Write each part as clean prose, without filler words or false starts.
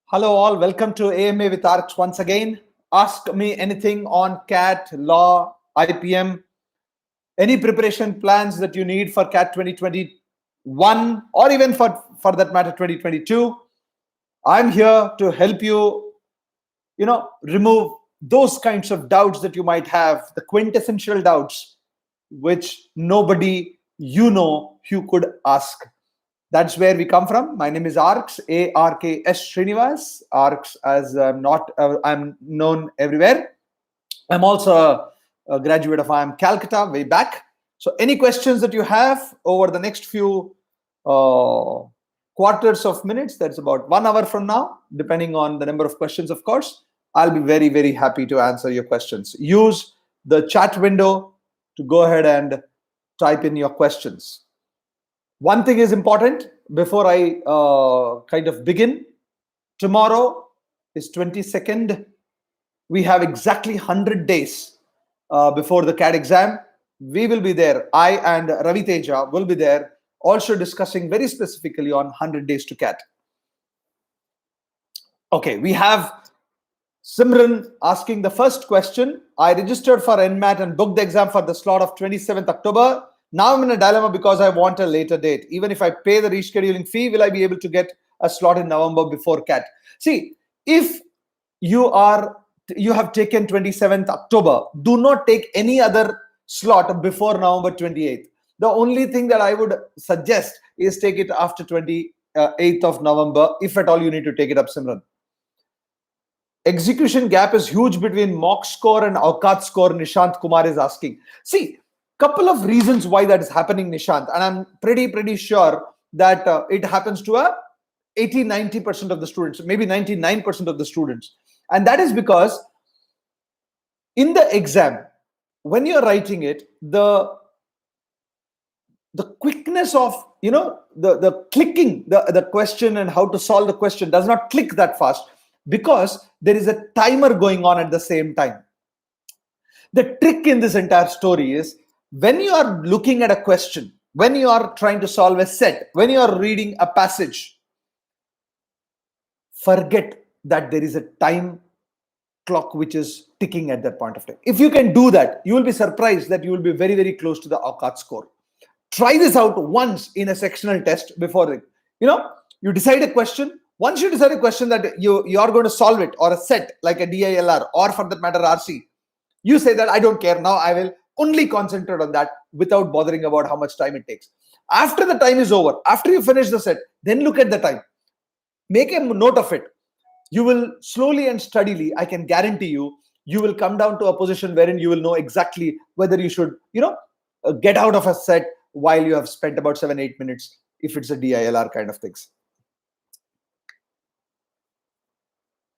Hello all, welcome to AMA with Arks once again. Ask me anything on CAT, law, IPM, any preparation plans that you need for CAT 2021 or even for that matter 2022. I'm here to help you, remove those kinds of doubts that you might have, the quintessential doubts which nobody you could ask. That's where we come from. My name is Arks, ARKSS Srinivas. Arks, as I'm known everywhere. I'm also a graduate of IIM Calcutta, way back. So, any questions that you have over the next few quarters of minutes, that's about 1 hour from now, depending on the number of questions, of course, I'll be very, very happy to answer your questions. Use the chat window to go ahead and type in your questions. One thing is important before I kind of begin. Tomorrow is 22nd. We have exactly 100 days before the CAT exam. We will be there. I and Ravi Teja will be there, also discussing very specifically on 100 days to CAT. Okay, we have Simran asking the first question. I registered for NMAT and booked the exam for the slot of 27th October. Now I'm in a dilemma because I want a later date. Even if I pay the rescheduling fee, will I be able to get a slot in November before CAT? See, if you have taken 27th October, do not take any other slot before November 28th. The only thing that I would suggest is take it after 28th of November, if at all you need to take it up, Simran. Execution gap is huge between mock score and ARKSS score, Nishant Kumar is asking. See, couple of reasons why that is happening, Nishant, and I'm pretty sure that it happens to 80-90% of the students, maybe 99% of the students. And that is because in the exam, when you're writing it, the quickness of the clicking the question and how to solve the question does not click that fast, because there is a timer going on at the same time. The trick in this entire story is, when you are looking at a question, when you are trying to solve a set, when you are reading a passage, forget that there is a time clock which is ticking at that point of time. If you can do that, you will be surprised that you will be very, very close to the ARKSS score. Try this out once in a sectional test before you decide a question. Once you decide a question that you are going to solve it, or a set like a DILR, or for that matter RC, you say that I don't care, now I will only concentrate on that without bothering about how much time it takes. After the time is over, after you finish the set, then look at the time. Make a note of it. You will slowly and steadily, I can guarantee you, you will come down to a position wherein you will know exactly whether you should, get out of a set while you have spent about 7-8 minutes, if it's a DILR kind of things.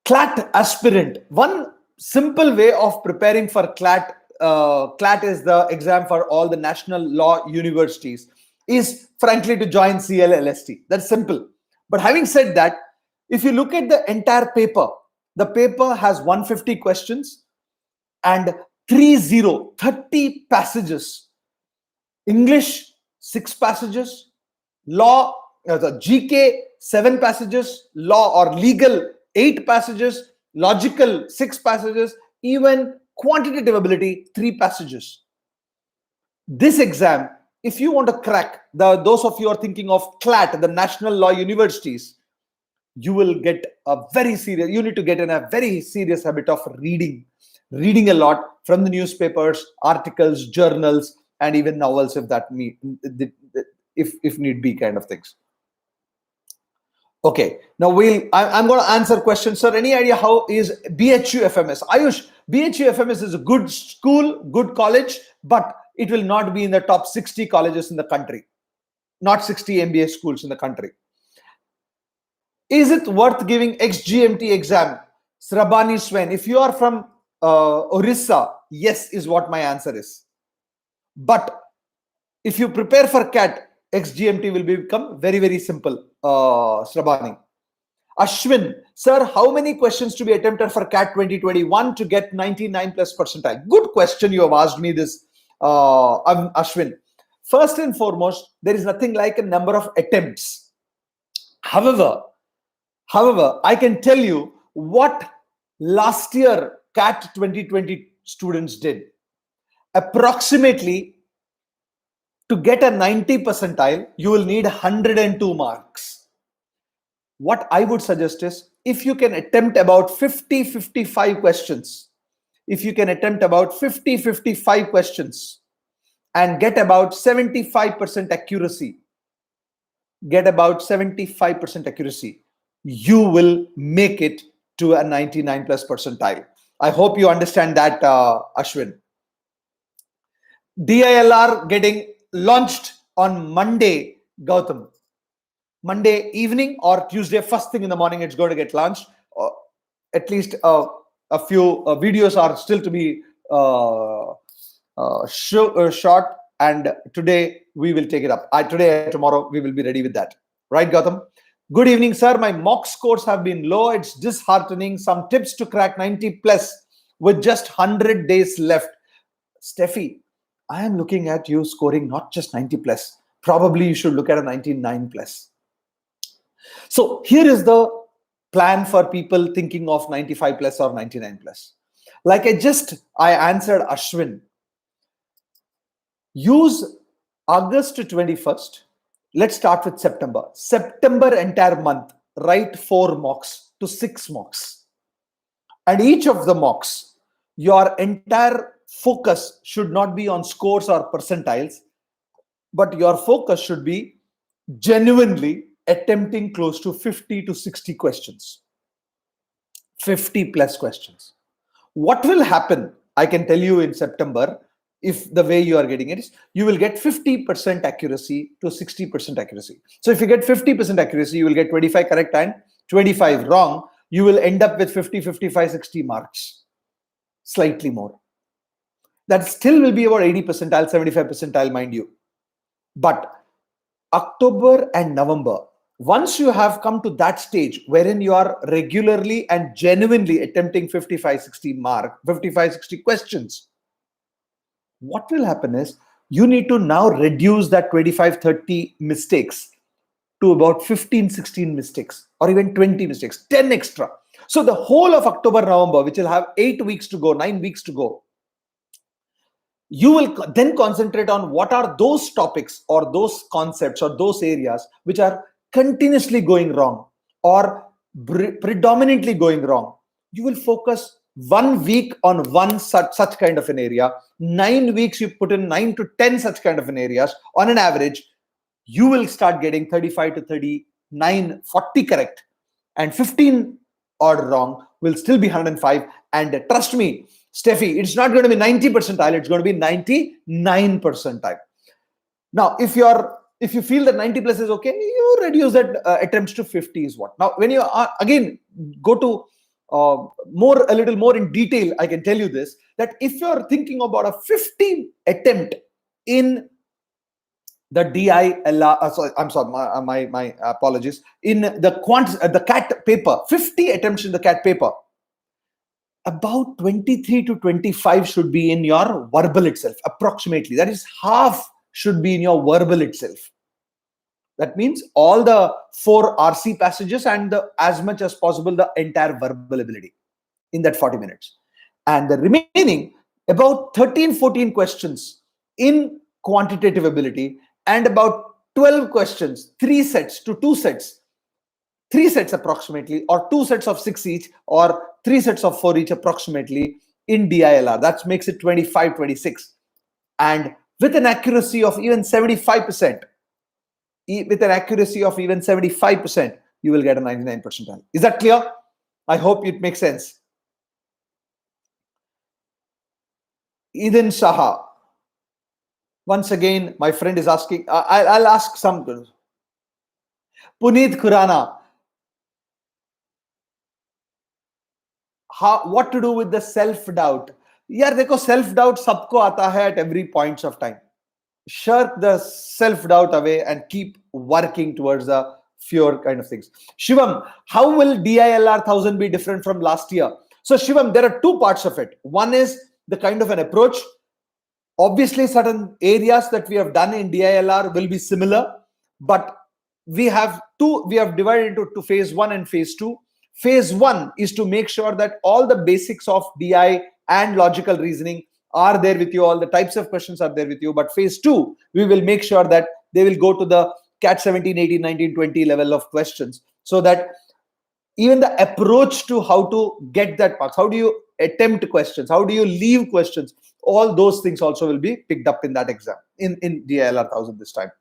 CLAT aspirant. One simple way of preparing for CLAT, CLAT is the exam for all the national law universities, is frankly to join CLLST. That's simple. But having said that, if you look at the entire paper, the paper has 150 questions and 30 passages. English, 6 passages. Law, the GK, 7 passages. Law or legal, 8 passages. Logical, 6 passages. Even quantitative ability, 3 passages. This exam, if you want to crack, those of you are thinking of CLAT, the national law universities, you will get you need to get in a very serious habit of reading a lot from the newspapers, articles, journals, and even novels, if need be, kind of things. Okay, now I'm going to answer questions. Sir, any idea how is BHU FMS? Ayush, BHU FMS is a good school, good college, but it will not be in the top 60 colleges in the country, not 60 MBA schools in the country. Is it worth giving XGMT exam? Srabani Swen, if you are from Orissa, yes is what my answer is. But if you prepare for CAT, XGMT will become very, very simple, Srabani. Ashwin, sir, how many questions to be attempted for CAT 2021 to get 99+ percentile? Good question you have asked me this, Ashwin. First and foremost, there is nothing like a number of attempts. However, However, I can tell you what last year CAT 2020 students did. Approximately, to get a 90 percentile, you will need 102 marks. What I would suggest is, if you can attempt about 50-55 questions, if you can attempt about 50-55 questions and get about 75% accuracy, you will make it to a 99 plus percentile. I hope you understand that, Ashwin. DILR getting launched on Monday, Gautam. Monday evening or Tuesday first thing in the morning, it's going to get launched. At least a few videos are still to be shot, and today we will take it up. Today and tomorrow we will be ready with that. Right, Gautam? Good evening, sir. My mock scores have been low. It's disheartening. Some tips to crack 90 plus with just 100 days left. Steffi, I am looking at you scoring not just 90 plus. Probably you should look at a 99 plus. So here is the plan for people thinking of 95 plus or 99 plus. Like I answered Ashwin. Use August to 21st. Let's start with September. September entire month, write 4 mocks to 6 mocks. And each of the mocks, your entire focus should not be on scores or percentiles, but your focus should be genuinely attempting close to 50 to 60 questions. 50 plus questions. What will happen, I can tell you in September, if the way you are getting it is, you will get 50% accuracy to 60% accuracy. So if you get 50% accuracy, you will get 25 correct and 25 wrong. You will end up with 50, 55, 60 marks, slightly more. That still will be about 80 percentile, 75 percentile, mind you. But October and November, once you have come to that stage wherein you are regularly and genuinely attempting 55, 60 questions, what will happen is you need to now reduce that 25, 30 mistakes to about 15, 16 mistakes or even 20 mistakes, 10 extra. So the whole of October, November, which will have 8 weeks to go, 9 weeks to go, you will then concentrate on what are those topics or those concepts or those areas which are continuously going wrong or predominantly going wrong. You will focus 1 week on one such kind of an area. 9 weeks, you put in 9 to 10 such kind of an areas. On an average, you will start getting 35 to 39, 40 correct, and 15 odd wrong will still be 105. And trust me, Steffi, it's not going to be 90 percentile, it's going to be 99 percentile. Now, if you feel that 90 plus is okay, you reduce that attempts to 50 is what. Now, when you again go to a little more in detail, I can tell you this, that if you're thinking about a 50 attempt in the DILR, I'm sorry, my apologies, in the Quants, the CAT paper, 50 attempts in the CAT paper, about 23 to 25 should be in your verbal itself, approximately. That is, half should be in your verbal itself. That means all the 4 RC passages and as much as possible the entire verbal ability in that 40 minutes. And the remaining about 13, 14 questions in quantitative ability and about 12 questions, 3 sets to 2 sets, 3 sets approximately, or 2 sets of 6 each, or 3 sets of 4 each approximately in DILR. That makes it 25, 26. And with an accuracy of even 75%, with an accuracy of even 75%, you will get a 99 percentile. Is that clear? I hope it makes sense. Eden Saha. Once again, my friend is asking, I'll ask some. Puneet Khurana. What to do with the self-doubt? Yaar, dekho, self-doubt sabko aata hai at every point of time. Shirk the self-doubt away and keep working towards the fewer kind of things. Shivam, how will DILR 1000 be different from last year? So Shivam, there are 2 parts of it. One is the kind of an approach. Obviously, certain areas that we have done in DILR will be similar, but we have divided into phase 1 and phase 2. Phase 1 is to make sure that all the basics of DI and logical reasoning are there with you, all the types of questions are there with you. But phase 2, we will make sure that they will go to the CAT 17, 18, 19, 20 level of questions, so that even the approach to how to get that marks, how do you attempt questions, how do you leave questions, all those things also will be picked up in that exam, in DILR 1000 this time.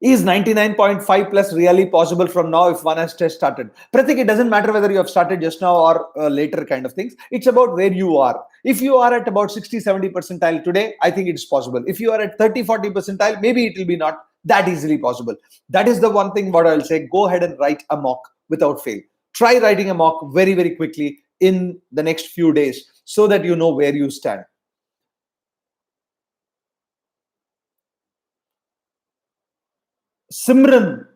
Is 99.5 plus really possible from now if one has just started? Pratik, it doesn't matter whether you have started just now or later kind of things. It's about where you are. If you are at about 60-70 percentile today, I think it's possible. If you are at 30-40 percentile, maybe it will be not that easily possible. That is the one thing what I'll say. Go ahead and write a mock without fail. Try writing a mock very, very quickly in the next few days so that you know where you stand. Simran,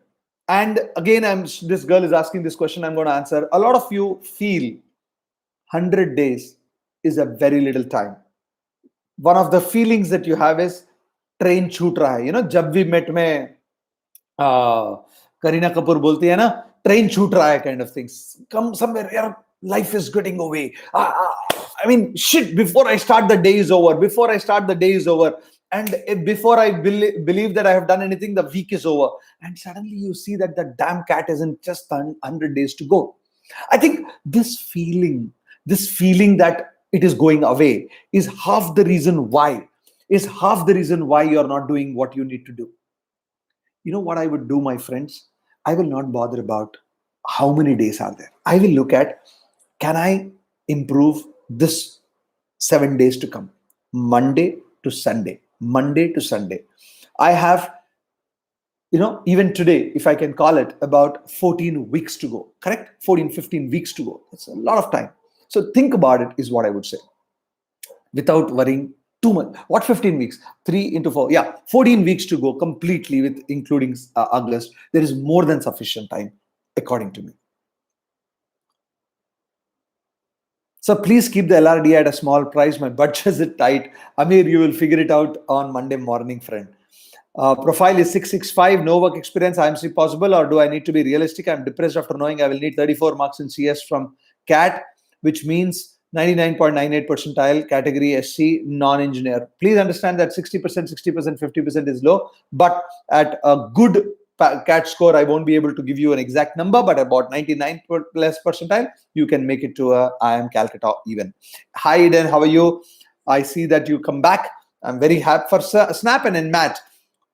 and again, this girl is asking this question, I'm going to answer. A lot of you feel 100 days is a very little time. One of the feelings that you have is train छूट रहा है. You know, जब भी met में करीना कपूर बोलती है ना, train छूट रहा है kind of things. Come somewhere, यार, life is getting away. I mean, shit, before I start the day is over. Before I start the day is over. And before I believe that I have done anything, the week is over. And suddenly you see that the damn cat isn't just 100 days to go. I think this feeling that it is going away is half the reason why. You're not doing what you need to do. You know what I would do, my friends? I will not bother about how many days are there. I will look at, can I improve this 7 days to come? Monday to Sunday. I have, even today, if I can call it, about 14 weeks to go, correct? 14, 15 weeks to go. It's a lot of time. So think about it is what I would say, without worrying too much. What 15 weeks? 3 into 4. Yeah, 14 weeks to go completely, with including August. There is more than sufficient time, according to me. So please keep the LRD at a small price. My budget is tight. Amir, you will figure it out on Monday morning, friend. Profile is 665, no work experience. IMC possible, or do I need to be realistic? I'm depressed after knowing I will need 34 marks in CS from CAT, which means 99.98 percentile, category SC, non-engineer. Please understand that 60%, 60%, 50% is low, but at a good CAT score, I won't be able to give you an exact number, but about 99 plus percentile, you can make it to a IIM Calcutta even. Hi Eden, how are you? I see that you come back. I'm very happy for Snap and NMAT.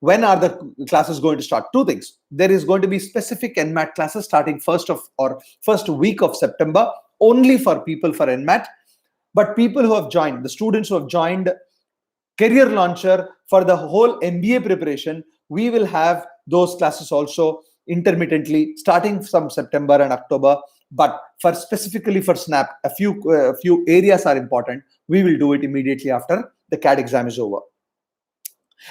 When are the classes going to start? Two things. There is going to be specific NMAT classes starting first week of September, only for people for NMAT. But people who have joined, the students who have joined Career Launcher for the whole MBA preparation, we will have those classes also intermittently starting from September and October. But specifically for Snap, a few areas are important. We will do it immediately after the CAT exam is over.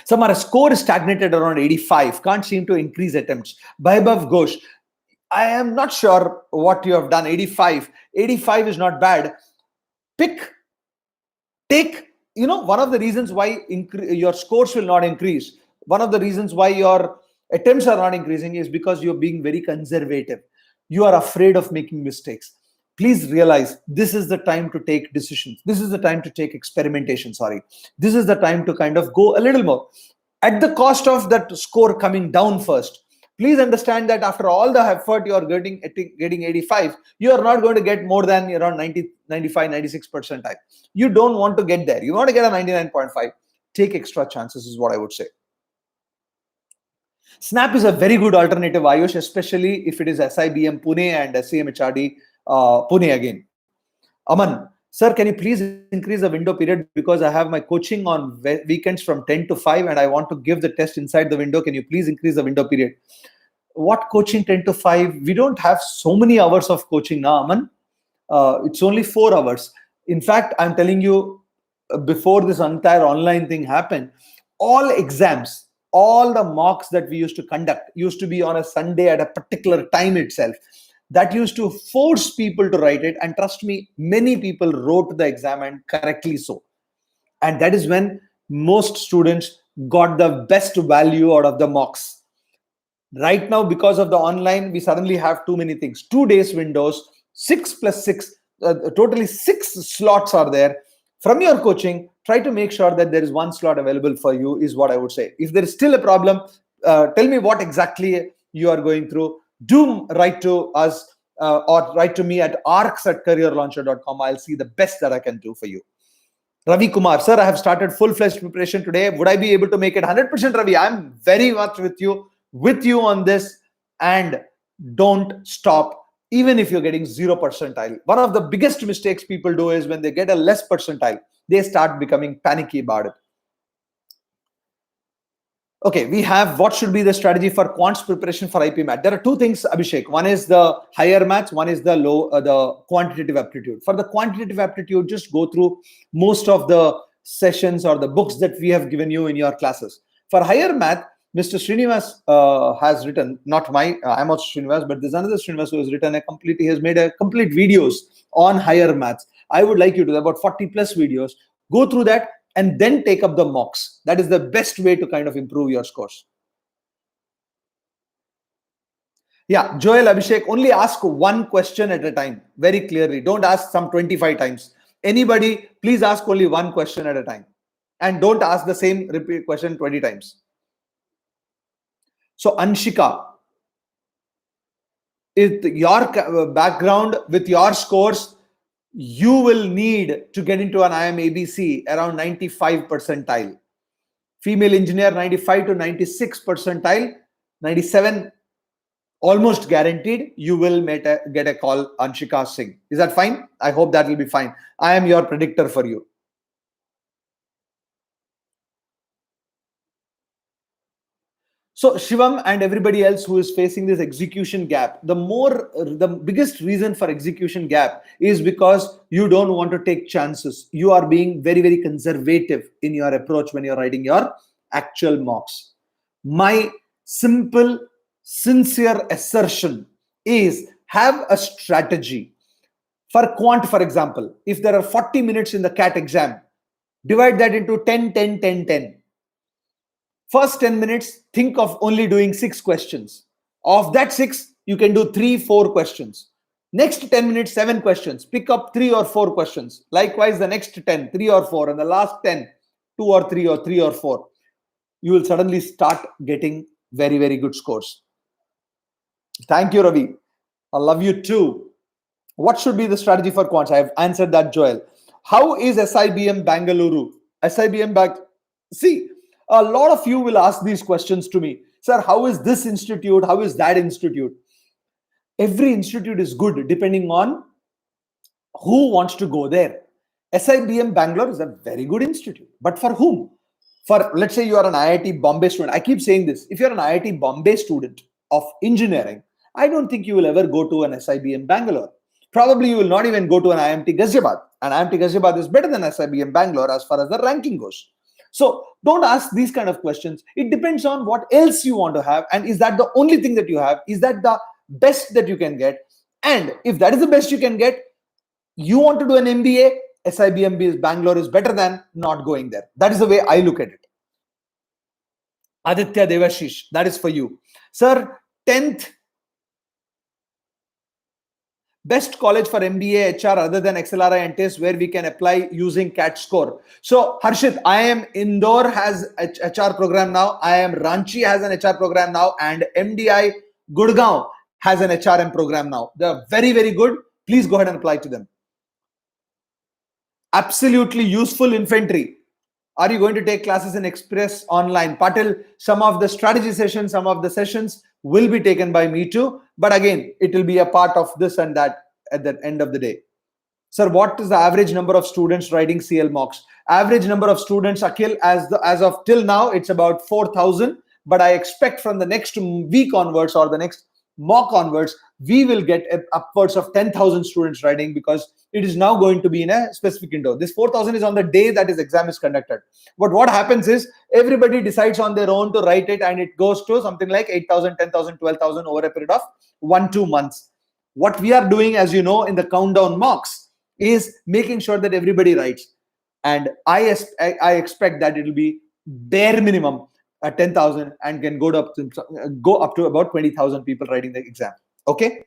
Some our score is stagnated around 85. Can't seem to increase attempts. Vaibhav Ghosh, I am not sure what you have done. 85 is not bad. Take, one of the reasons why your scores will not increase, one of the reasons why your attempts are not increasing is because you're being very conservative. You are afraid of making mistakes. Please realize this is the time to take decisions. This is the time to take experimentation. This is the time to kind of go a little more at the cost of that score coming down first. Please understand that after all the effort you are getting 85, you are not going to get more than around 90, 95, 96 percentile. You don't want to get there. You want to get a 99.5. Take extra chances is what I would say. Snap is a very good alternative, Ayush, especially if it is SIBM Pune and SCMHRD Pune again. Aman, sir, can you please increase the window period because I have my coaching on weekends from 10 to 5 and I want to give the test inside the window. Can you please increase the window period? What coaching 10 to 5? We don't have so many hours of coaching now, Aman. It's only 4 hours. In fact, I'm telling you, before this entire online thing happened, all exams, all the mocks that we used to conduct used to be on a Sunday at a particular time itself. That used to force people to write it. And trust me, many people wrote the exam and correctly so. And that is when most students got the best value out of the mocks. Right now, because of the online, we suddenly have too many things. 2 days windows, 6 plus 6, totally 6 slots are there. From your coaching, try to make sure that there is one slot available for you, is what I would say. If there is still a problem, tell me what exactly you are going through. Do write to us or write to me at arks@careerlauncher.com. I'll see the best that I can do for you. Ravi Kumar, sir, I have started full-fledged preparation today. Would I be able to make it 100%, Ravi? I'm very much with you on this, and don't stop even if you're getting 0 percentile. One of the biggest mistakes people do is when they get a less percentile, they start becoming panicky about it. Okay, we have what should be the strategy for quants preparation for IP math. There are two things, Abhishek. One is the higher maths, one is the the quantitative aptitude. For the quantitative aptitude, just go through most of the sessions or the books that we have given you in your classes. For higher math, Mr. Srinivas has written, not my, I'm also Srinivas, but there's another Srinivas who has written he has made a complete videos on higher maths. I would like you to, about 40 plus videos, go through that and then take up the mocks. That is the best way to kind of improve your scores. Yeah, Joel, Abhishek, only ask one question at a time, very clearly. Don't ask some 25 times. Anybody, please ask only one question at a time. And don't ask the same repeat question 20 times. So Anshika, if your background with your scores, you will need to get into an IIM ABC around 95 percentile. Female engineer 95 to 96 percentile, 97 almost guaranteed you will get a call, Anshika Singh. Is that fine? I hope that will be fine. I am your predictor for you. So Shivam and everybody else who is facing this execution gap, the biggest reason for execution gap is because you don't want to take chances. You are being very, very conservative in your approach when you're writing your actual mocks. My simple, sincere assertion is have a strategy. For quant, for example, if there are 40 minutes in the CAT exam, divide that into 10, 10, 10, 10. First 10 minutes, think of only doing 6 questions. Of that 6, you can do 3, 4 questions. Next 10 minutes, 7 questions. Pick up 3 or 4 questions. Likewise, the next 10, 3 or 4. And the last 10, 2 or 3 or 3 or 4. You will suddenly start getting very, very good scores. Thank you, Ravi. I love you too. What should be the strategy for quants? I have answered that, Joel. How is SIBM Bangalore? SIBM Bank. See, a lot of you will ask these questions to me. Sir, how is this institute? How is that institute? Every institute is good depending on who wants to go there. SIBM Bangalore is a very good institute. But for whom? For, let's say you are an IIT Bombay student. I keep saying this. If you're an IIT Bombay student of engineering, I don't think you will ever go to an SIBM Bangalore. Probably you will not even go to an IIT Ghaziabad. And IIT Ghaziabad is better than SIBM Bangalore as far as the ranking goes. So don't ask these kind of questions. It depends on what else you want to have. And is that the only thing that you have? Is that the best that you can get? And if that is the best you can get, you want to do an MBA, SIBM Bangalore is better than not going there. That is the way I look at it. Aditya Devashish, that is for you. Sir, 10th best college for MBA HR other than XLRI and TEST where we can apply using CAT score. So Harshit, I am Indore has HR program now. I am Ranchi has an HR program now, and MDI Gurgaon has an HRM program now. They're very, very good. Please go ahead and apply to them. Absolutely useful infantry. Are you going to take classes in Express online? Patil, some of the strategy sessions, some of the sessions will be taken by me too. But again, it will be a part of this and that at the end of the day. Sir, what is the average number of students writing CL mocks? Average number of students, Akhil, as of till now, it's about 4,000. But I expect from the next week onwards or the next mock onwards, we will get upwards of 10,000 students writing, because it is now going to be in a specific window. This 4,000 is on the day that his exam is conducted. But what happens is everybody decides on their own to write it, and it goes to something like 8,000, 10,000, 12,000 over a period of 1-2 months. What we are doing, as you know, in the countdown mocks is making sure that everybody writes. And I expect that it will be bare minimum at 10,000 and can go up to about 20,000 people writing the exam. Okay.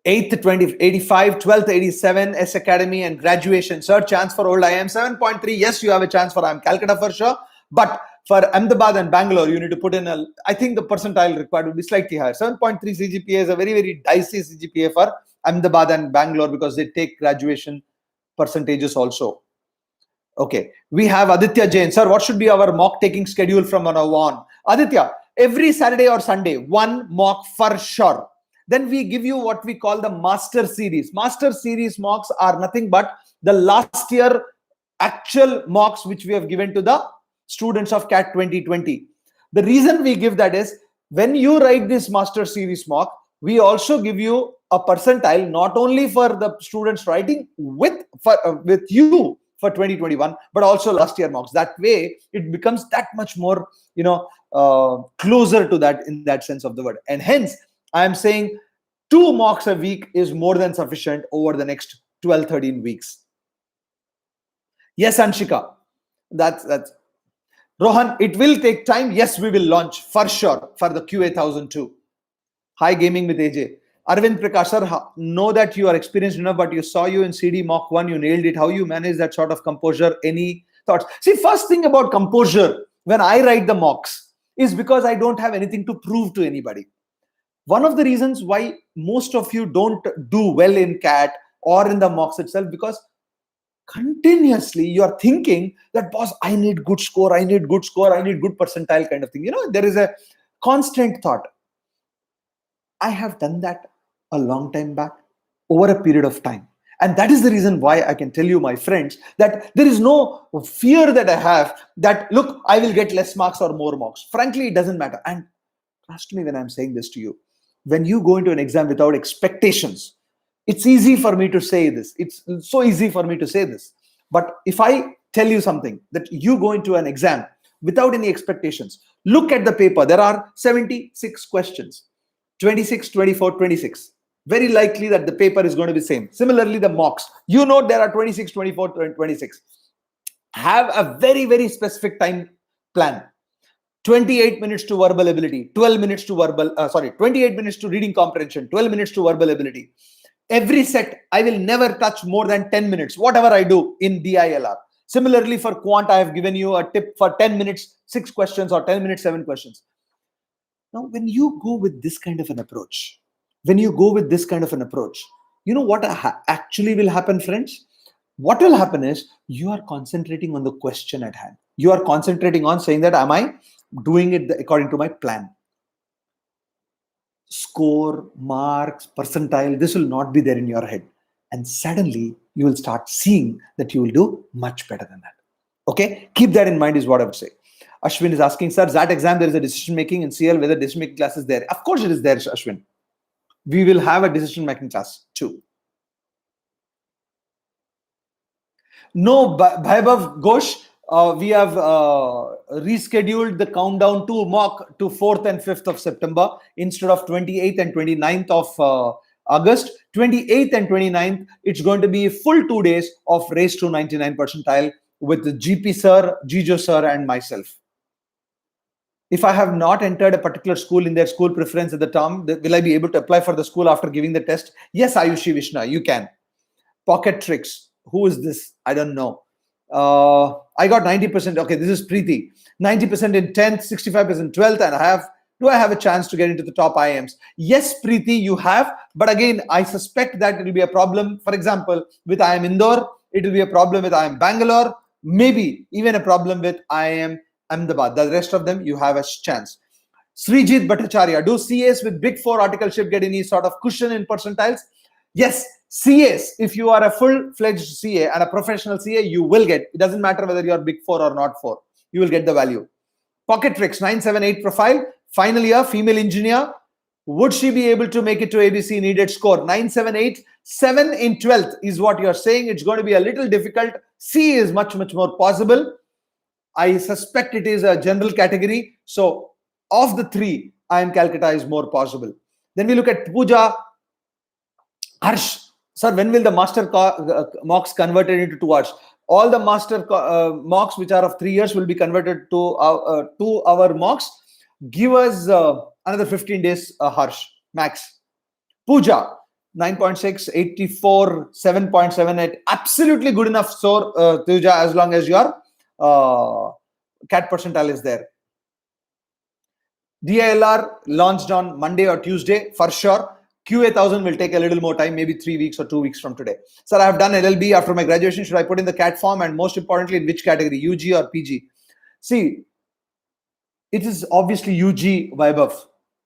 8th 85, 12th 87, S Academy and graduation. Sir, chance for old IIM 7.3. Yes, you have a chance for IIM Calcutta for sure. But for Ahmedabad and Bangalore, you need to put in I think the percentile required would be slightly higher. 7.3 CGPA is a very, very dicey CGPA for Ahmedabad and Bangalore because they take graduation percentages also. Okay, we have Aditya Jain. Sir, what should be our mock taking schedule from now on? Aditya, every Saturday or Sunday, one mock for sure. Then we give you what we call the master series. Master series mocks are nothing but the last year actual mocks which we have given to the students of CAT 2020. The reason we give that is when you write this master series mock, we also give you a percentile not only for the students writing with you for 2021, but also last year mocks. That way, it becomes that much more, closer to that in that sense of the word. And hence, I am saying 2 mocks a week is more than sufficient over the next 12, 13 weeks. Yes, Anshika, that's Rohan, it will take time. Yes, we will launch for sure for the QA 1002. Hi, Gaming with AJ. Arvind Prakash, sir, know that you are experienced enough, but you saw you in CD Mock 1, you nailed it. How you manage that sort of composure? Any thoughts? See, first thing about composure when I write the mocks is because I don't have anything to prove to anybody. One of the reasons why most of you don't do well in CAT or in the mocks itself, because continuously you are thinking that, boss, I need good score, I need good score, I need good percentile kind of thing. There is a constant thought. I have done that a long time back over a period of time. And that is the reason why I can tell you, my friends, that there is no fear that I have that, look, I will get less marks or more marks. Frankly, it doesn't matter. And trust me when I'm saying this to you, when you go into an exam without expectations, it's easy for me to say this. It's so easy for me to say this. But if I tell you something, that you go into an exam without any expectations, look at the paper. There are 76 questions, 26, 24, 26. Very likely that the paper is going to be same. Similarly, the mocks, there are 26, 24, 26. Have a very, very specific time plan. 28 minutes to verbal ability, 12 minutes to 28 minutes to reading comprehension, 12 minutes to verbal ability. Every set, I will never touch more than 10 minutes, whatever I do in DILR. Similarly, for Quant, I have given you a tip for 10 minutes, 6 questions, or 10 minutes, 7 questions. Now, when you go with this kind of an approach, you know what actually will happen, friends? What will happen is you are concentrating on the question at hand. You are concentrating on saying that, am I doing it according to my plan? Score, marks, percentile, this will not be there in your head. And suddenly you will start seeing that you will do much better than that. Okay, keep that in mind is what I would say. Ashwin is asking, sir, that exam, there is a decision making in CL, whether decision making class is there. Of course it is there, Ashwin. We will have a decision making class too. No, Bhaibhav Ghosh, we have rescheduled the countdown to mock to 4th and 5th of September instead of 28th and 29th of August. 28th and 29th, it's going to be full 2 days of race to 99 percentile with the GP sir, Jijo sir, and myself. If I have not entered a particular school in their school preference at the term, will I be able to apply for the school after giving the test? Yes, Ayushi Vishna, you can. Pocket tricks. Who is this? I don't know. I got 90%. Okay, this is Preeti. 90% in 10th, 65% 12th, and do I have a chance to get into the top IIMs? Yes, Preeti, you have. But again, I suspect that it will be a problem. For example, with IIM Indore, it will be a problem with IIM Bangalore, maybe even a problem with IIM Ahmedabad. The rest of them, you have a chance. Srijit Bhattacharya, do CAs with Big 4 articleship get any sort of cushion in percentiles? Yes, CAs, if you are a full-fledged CA and a professional CA, you will get. It doesn't matter whether you are Big 4 or not 4. You will get the value. Pocket tricks, 978 profile. Final year, female engineer. Would she be able to make it to ABC needed score? 978, 7 in 12th is what you're saying. It's going to be a little difficult. C is much, much more possible. I suspect it is a general category. So of the 3, IIM Calcutta is more possible. Then we look at Pooja Harsh. Sir, when will the master mocks converted into 2 hours? All the master mocks which are of 3 years will be converted to our mocks. Give us another 15 days, Harsh, max. Pooja, 9.6, 84, 7.78. Absolutely good enough, so Pooja, as long as your CAT percentile is there. DILR launched on Monday or Tuesday for sure. QA 1000 will take a little more time, maybe 3 weeks or 2 weeks from today. Sir, I have done LLB after my graduation. Should I put in the CAT form? And most importantly, in which category, UG or PG? See, it is obviously UG Vaibhav.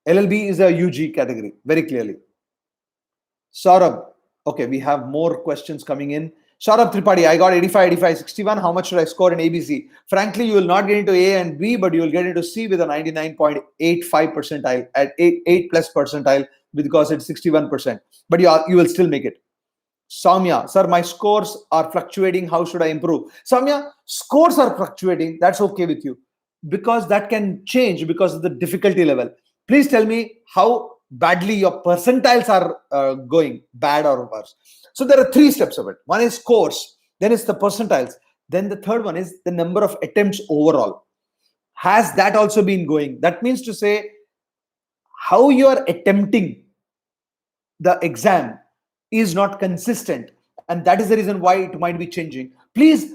LLB is a UG category, very clearly. Saurabh, okay, we have more questions coming in. Saurabh Tripathi, I got 85, 85, 61. How much should I score in ABC? Frankly, you will not get into A and B, but you will get into C with a 99.85 percentile at 8 plus percentile because it's 61%. But you will still make it. Soumya, sir, my scores are fluctuating. How should I improve? Soumya, scores are fluctuating. That's okay with you because that can change because of the difficulty level. Please tell me how badly your percentiles are going, bad or worse. So there are 3 steps of it. One is scores, then it's the percentiles. Then the third one is the number of attempts overall. Has that also been going? That means to say how you are attempting the exam is not consistent. And that is the reason why it might be changing. Please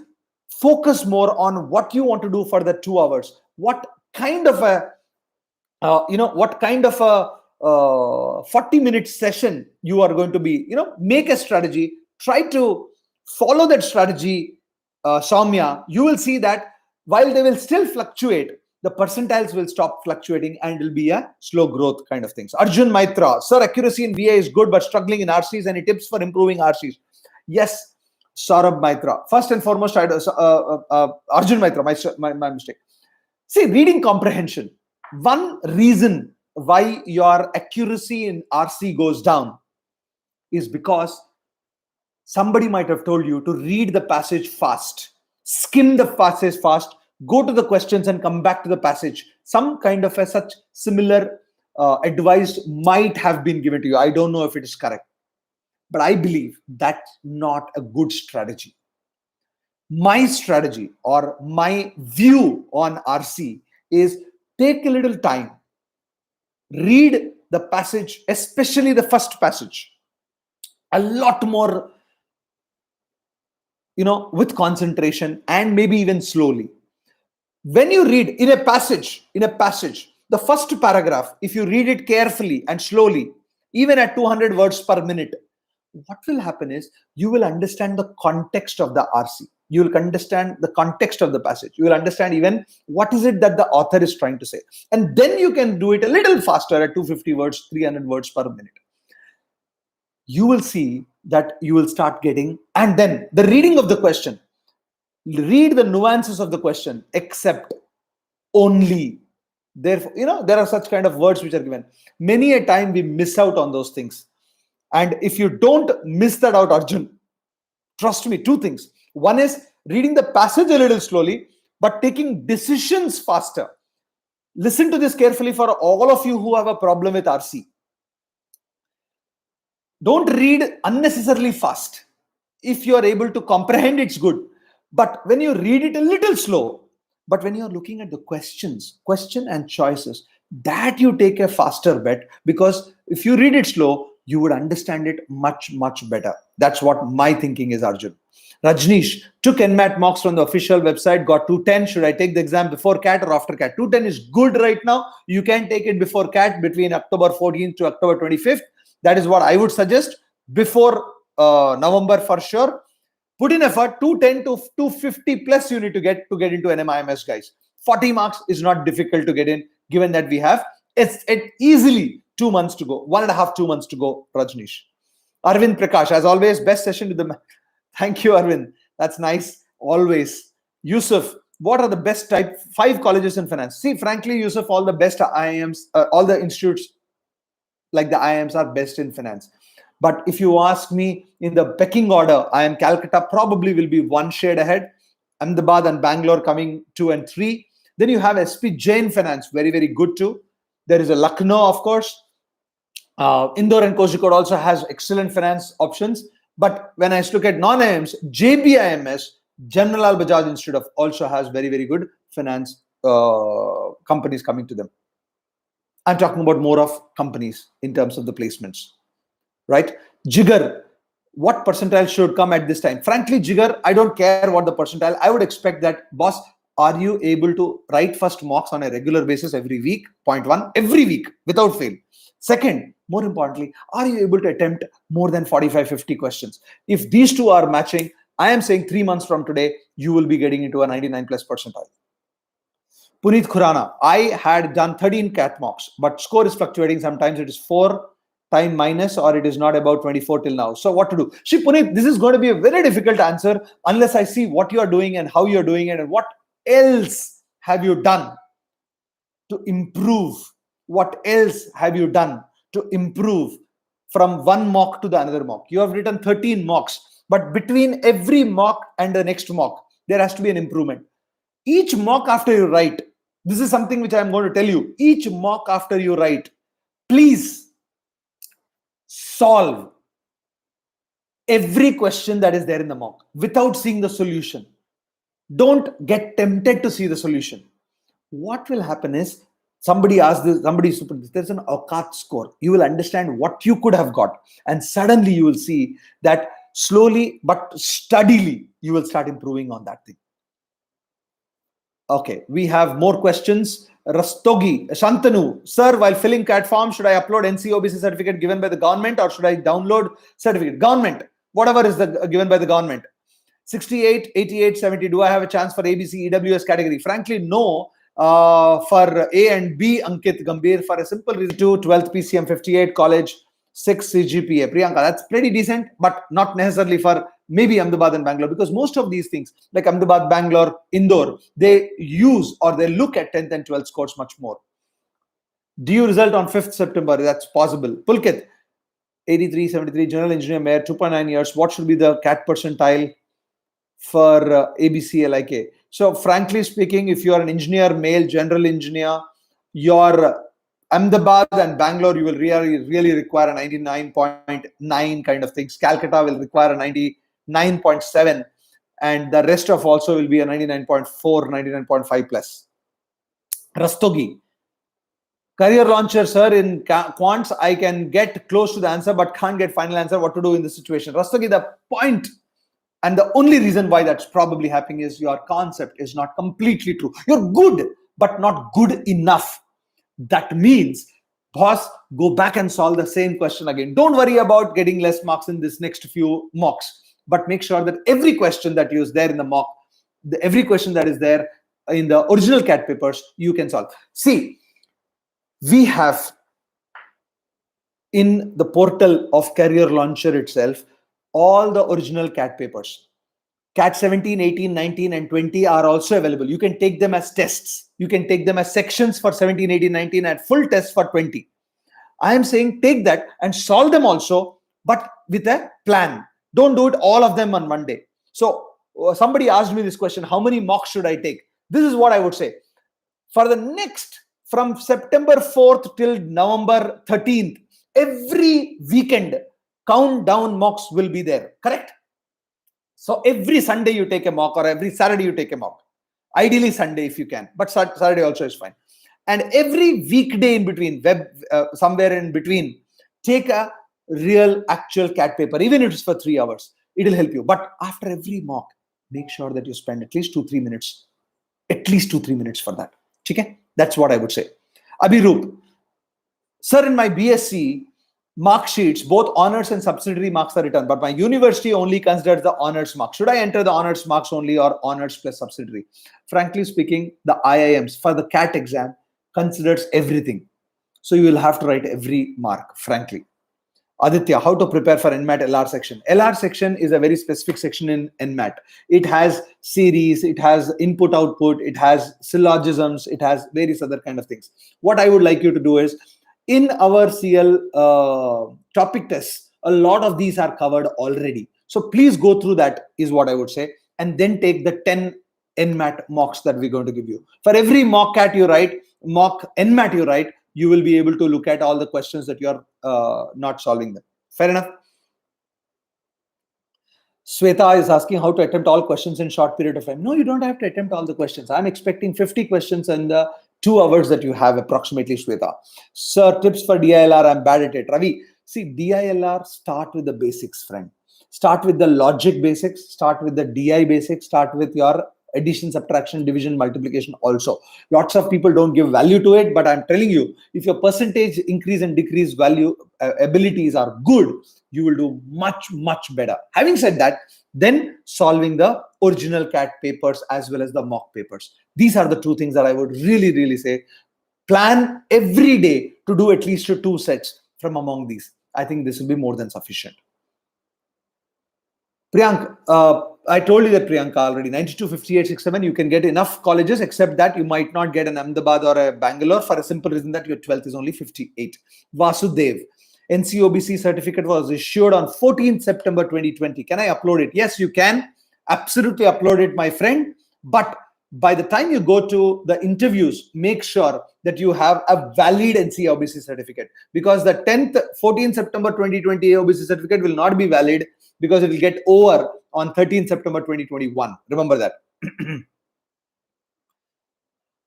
focus more on what you want to do for the 2 hours. What kind of a, 40-minute session you are going to be, make a strategy, try to follow that strategy, Soumya. You will see that while they will still fluctuate, the percentiles will stop fluctuating and it will be a slow growth kind of things. Arjun Maitra, sir, accuracy in VA is good, but struggling in RCs. Any tips for improving RCs? Yes, Saurabh Maitra. First and foremost, Arjun Maitra, my mistake. See, reading comprehension. One reason why your accuracy in RC goes down is because somebody might have told you to read the passage fast, skim the passage fast, go to the questions and come back to the passage. Some kind of such similar advice might have been given to you. I don't know if it is correct, but I believe that's not a good strategy. My strategy or my view on RC is take a little time, read the passage, especially the first passage, a lot more, with concentration and maybe even slowly. When you read in a passage, the first paragraph, if you read it carefully and slowly, even at 200 words per minute, what will happen is you will understand the context of the RC. You will understand the context of the passage. You will understand even what is it that the author is trying to say. And then you can do it a little faster at 250 words, 300 words per minute. You will see that you will start getting, and then the reading of the question, read the nuances of the question, except, only, therefore, there are such kind of words which are given. Many a time we miss out on those things. And if you don't miss that out, Arjun, trust me, 2 things. One is reading the passage a little slowly, but taking decisions faster. Listen to this carefully for all of you who have a problem with RC. Don't read unnecessarily fast. If you are able to comprehend, it's good. But when you read it a little slow, but when you're looking at the question and choices, that you take a faster bet, because if you read it slow, you would understand it much, much better. That's what my thinking is, Arjun. Rajneesh, took NMAT mocks from the official website, got 210. Should I take the exam before CAT or after CAT? 210 is good right now. You can take it before CAT between October 14th to October 25th. That is what I would suggest. Before November for sure. Put in effort. 210 to 250 plus you need to get into NMIMS, guys. 40 marks is not difficult to get in, given that we have it's easily 2 months to go, 1.5, 2 months to go, Rajneesh. Arvind Prakash, as always, best session to the... Thank you, Arvind. That's nice. Always. Yusuf, what are the best 5 colleges in finance? See, frankly, Yusuf, all the best IIMs, all the institutes like the IIMs are best in finance. But if you ask me in the pecking order, IIM Calcutta probably will be 1 shade ahead. Ahmedabad and Bangalore coming 2 and 3. Then you have SP Jain Finance, very, very good too. There is a Lucknow, of course. Indore and Kozhikode also has excellent finance options. But when I look at non-IIMs, JBIMS General Bajaj Institute also has very, very good finance companies coming to them. I'm talking about more of companies in terms of the placements, right? Jigar, what percentile should come at this time? Frankly, Jigar, I don't care what the percentile. I would expect that, boss, are you able to write first mocks on a regular basis every week? Point one, every week without fail. Second, more importantly, are you able to attempt more than 45, 50 questions? If these two are matching, I am saying 3 months from today, you will be getting into a 99 plus percentile. Puneet Khurana, I had done 13 cat mocks, but score is fluctuating. Sometimes it is 4 time minus, or it is not about 24 till now. So what to do? See, Puneet, this is going to be a very difficult answer unless I see what you are doing and how you are doing it and what else have you done to improve. What else have you done to improve from one mock to the another mock? You have written 13 mocks, but between every mock and the next mock, there has to be an improvement. Each mock after you write, this is something which I am going to tell you. Each mock after you write, please solve every question that is there in the mock without seeing the solution. Don't get tempted to see the solution. What will happen is, somebody asked this, there's an ARKSS score. You will understand what you could have got. And suddenly you will see that slowly but steadily, you will start improving on that thing. Okay, we have more questions. Rastogi, Shantanu, sir, while filling CAT form, should I upload NCOBC certificate given by the government or should I download certificate? Government, whatever is given by the government. 68, 88, 70, do I have a chance for ABC, EWS category? Frankly, no. For A and B, Ankit Gambhir, for a simple reason, 2, 12th PCM, 58, college, 6 CGPA. Priyanka, that's pretty decent, but not necessarily for maybe Ahmedabad and Bangalore, because most of these things like Ahmedabad, Bangalore, Indore, they use or they look at 10th and 12th scores much more. Do you result on 5th September? That's possible. Pulkit, 83, 73, general engineer, mayor, 2.9 years. What should be the CAT percentile for ABC, LIK? So frankly speaking, if you are an engineer, male, general engineer, your Ahmedabad and Bangalore, you will really require a 99.9 kind of things. Calcutta will require a 99.7, and the rest of also will be a 99.4, 99.5 plus. Rastogi, career launcher, sir, in Quants, I can get close to the answer, but can't get final answer. What to do in this situation? Rastogi, the point and the only reason why that's probably happening is your concept is not completely true. You're good, but not good enough. That means, boss, go back and solve the same question again. Don't worry about getting less marks in this next few mocks, but make sure that every question that is there in the mock, every question that is there in the original CAT papers, you can solve. See, we have in the portal of Career Launcher itself, all the original CAT papers. CAT 17, 18, 19, and 20 are also available. You can take them as tests. You can take them as sections for 17, 18, 19, and full tests for 20. I am saying take that and solve them also, but with a plan. Don't do it all of them on one day. So somebody asked me this question, how many mocks should I take? This is what I would say. For the next, from September 4th till November 13th, every weekend, countdown mocks will be there, correct? So every Sunday you take a mock, or every Saturday you take a mock. Ideally Sunday if you can, but Saturday also is fine. And every weekday in between, somewhere in between, take a real actual CAT paper, even if it's for 3 hours. It'll help you. But after every mock, make sure that you spend at least 2-3 minutes. At least 2-3 minutes for that. Okay? That's what I would say. Abhiroop, sir, in my BSc, mark sheets, both honors and subsidiary marks are written, but my university only considers the honors marks. Should I enter the honors marks only or honors plus subsidiary? Frankly speaking, the IIMs for the CAT exam considers everything. So you will have to write every mark, frankly. Aditya, how to prepare for NMAT LR section? LR section is a very specific section in NMAT. It has series, it has input output, it has syllogisms, it has various other kind of things. What I would like you to do is, in our CL topic tests, a lot of these are covered already. So please go through that is what I would say. And then take the 10 NMAT mocks that we're going to give you. For every mock CAT you write, mock NMAT you write, you will be able to look at all the questions that you're not solving them. Fair enough? Sweta is asking how to attempt all questions in short period of time. No, you don't have to attempt all the questions. I'm expecting 50 questions in the 2 hours that you have approximately, Sweta. Sir, tips for DILR, I'm bad at it. Ravi, see, DILR, start with the basics, friend. Start with the logic basics, start with the DI basics, start with your addition, subtraction, division, multiplication also. Lots of people don't give value to it, but I'm telling you, if your percentage increase and decrease value abilities are good, you will do much better. Having said that, then solving the original CAT papers as well as the mock papers. These are the two things that I would really say. Plan every day to do at least 2 sets from among these. I think this will be more than sufficient. Priyank, I told you that, Priyanka, already 92, 58, 67, you can get enough colleges, except that you might not get an Ahmedabad or a Bangalore for a simple reason that your 12th is only 58. Vasudev, NCOBC certificate was issued on 14th September 2020. Can I upload it? Yes, you can. Absolutely upload it, my friend. But by the time you go to the interviews, make sure that you have a valid NCOBC certificate, because the 14th September 2020 AOBC certificate will not be valid, because it will get over on 13th September 2021. Remember that.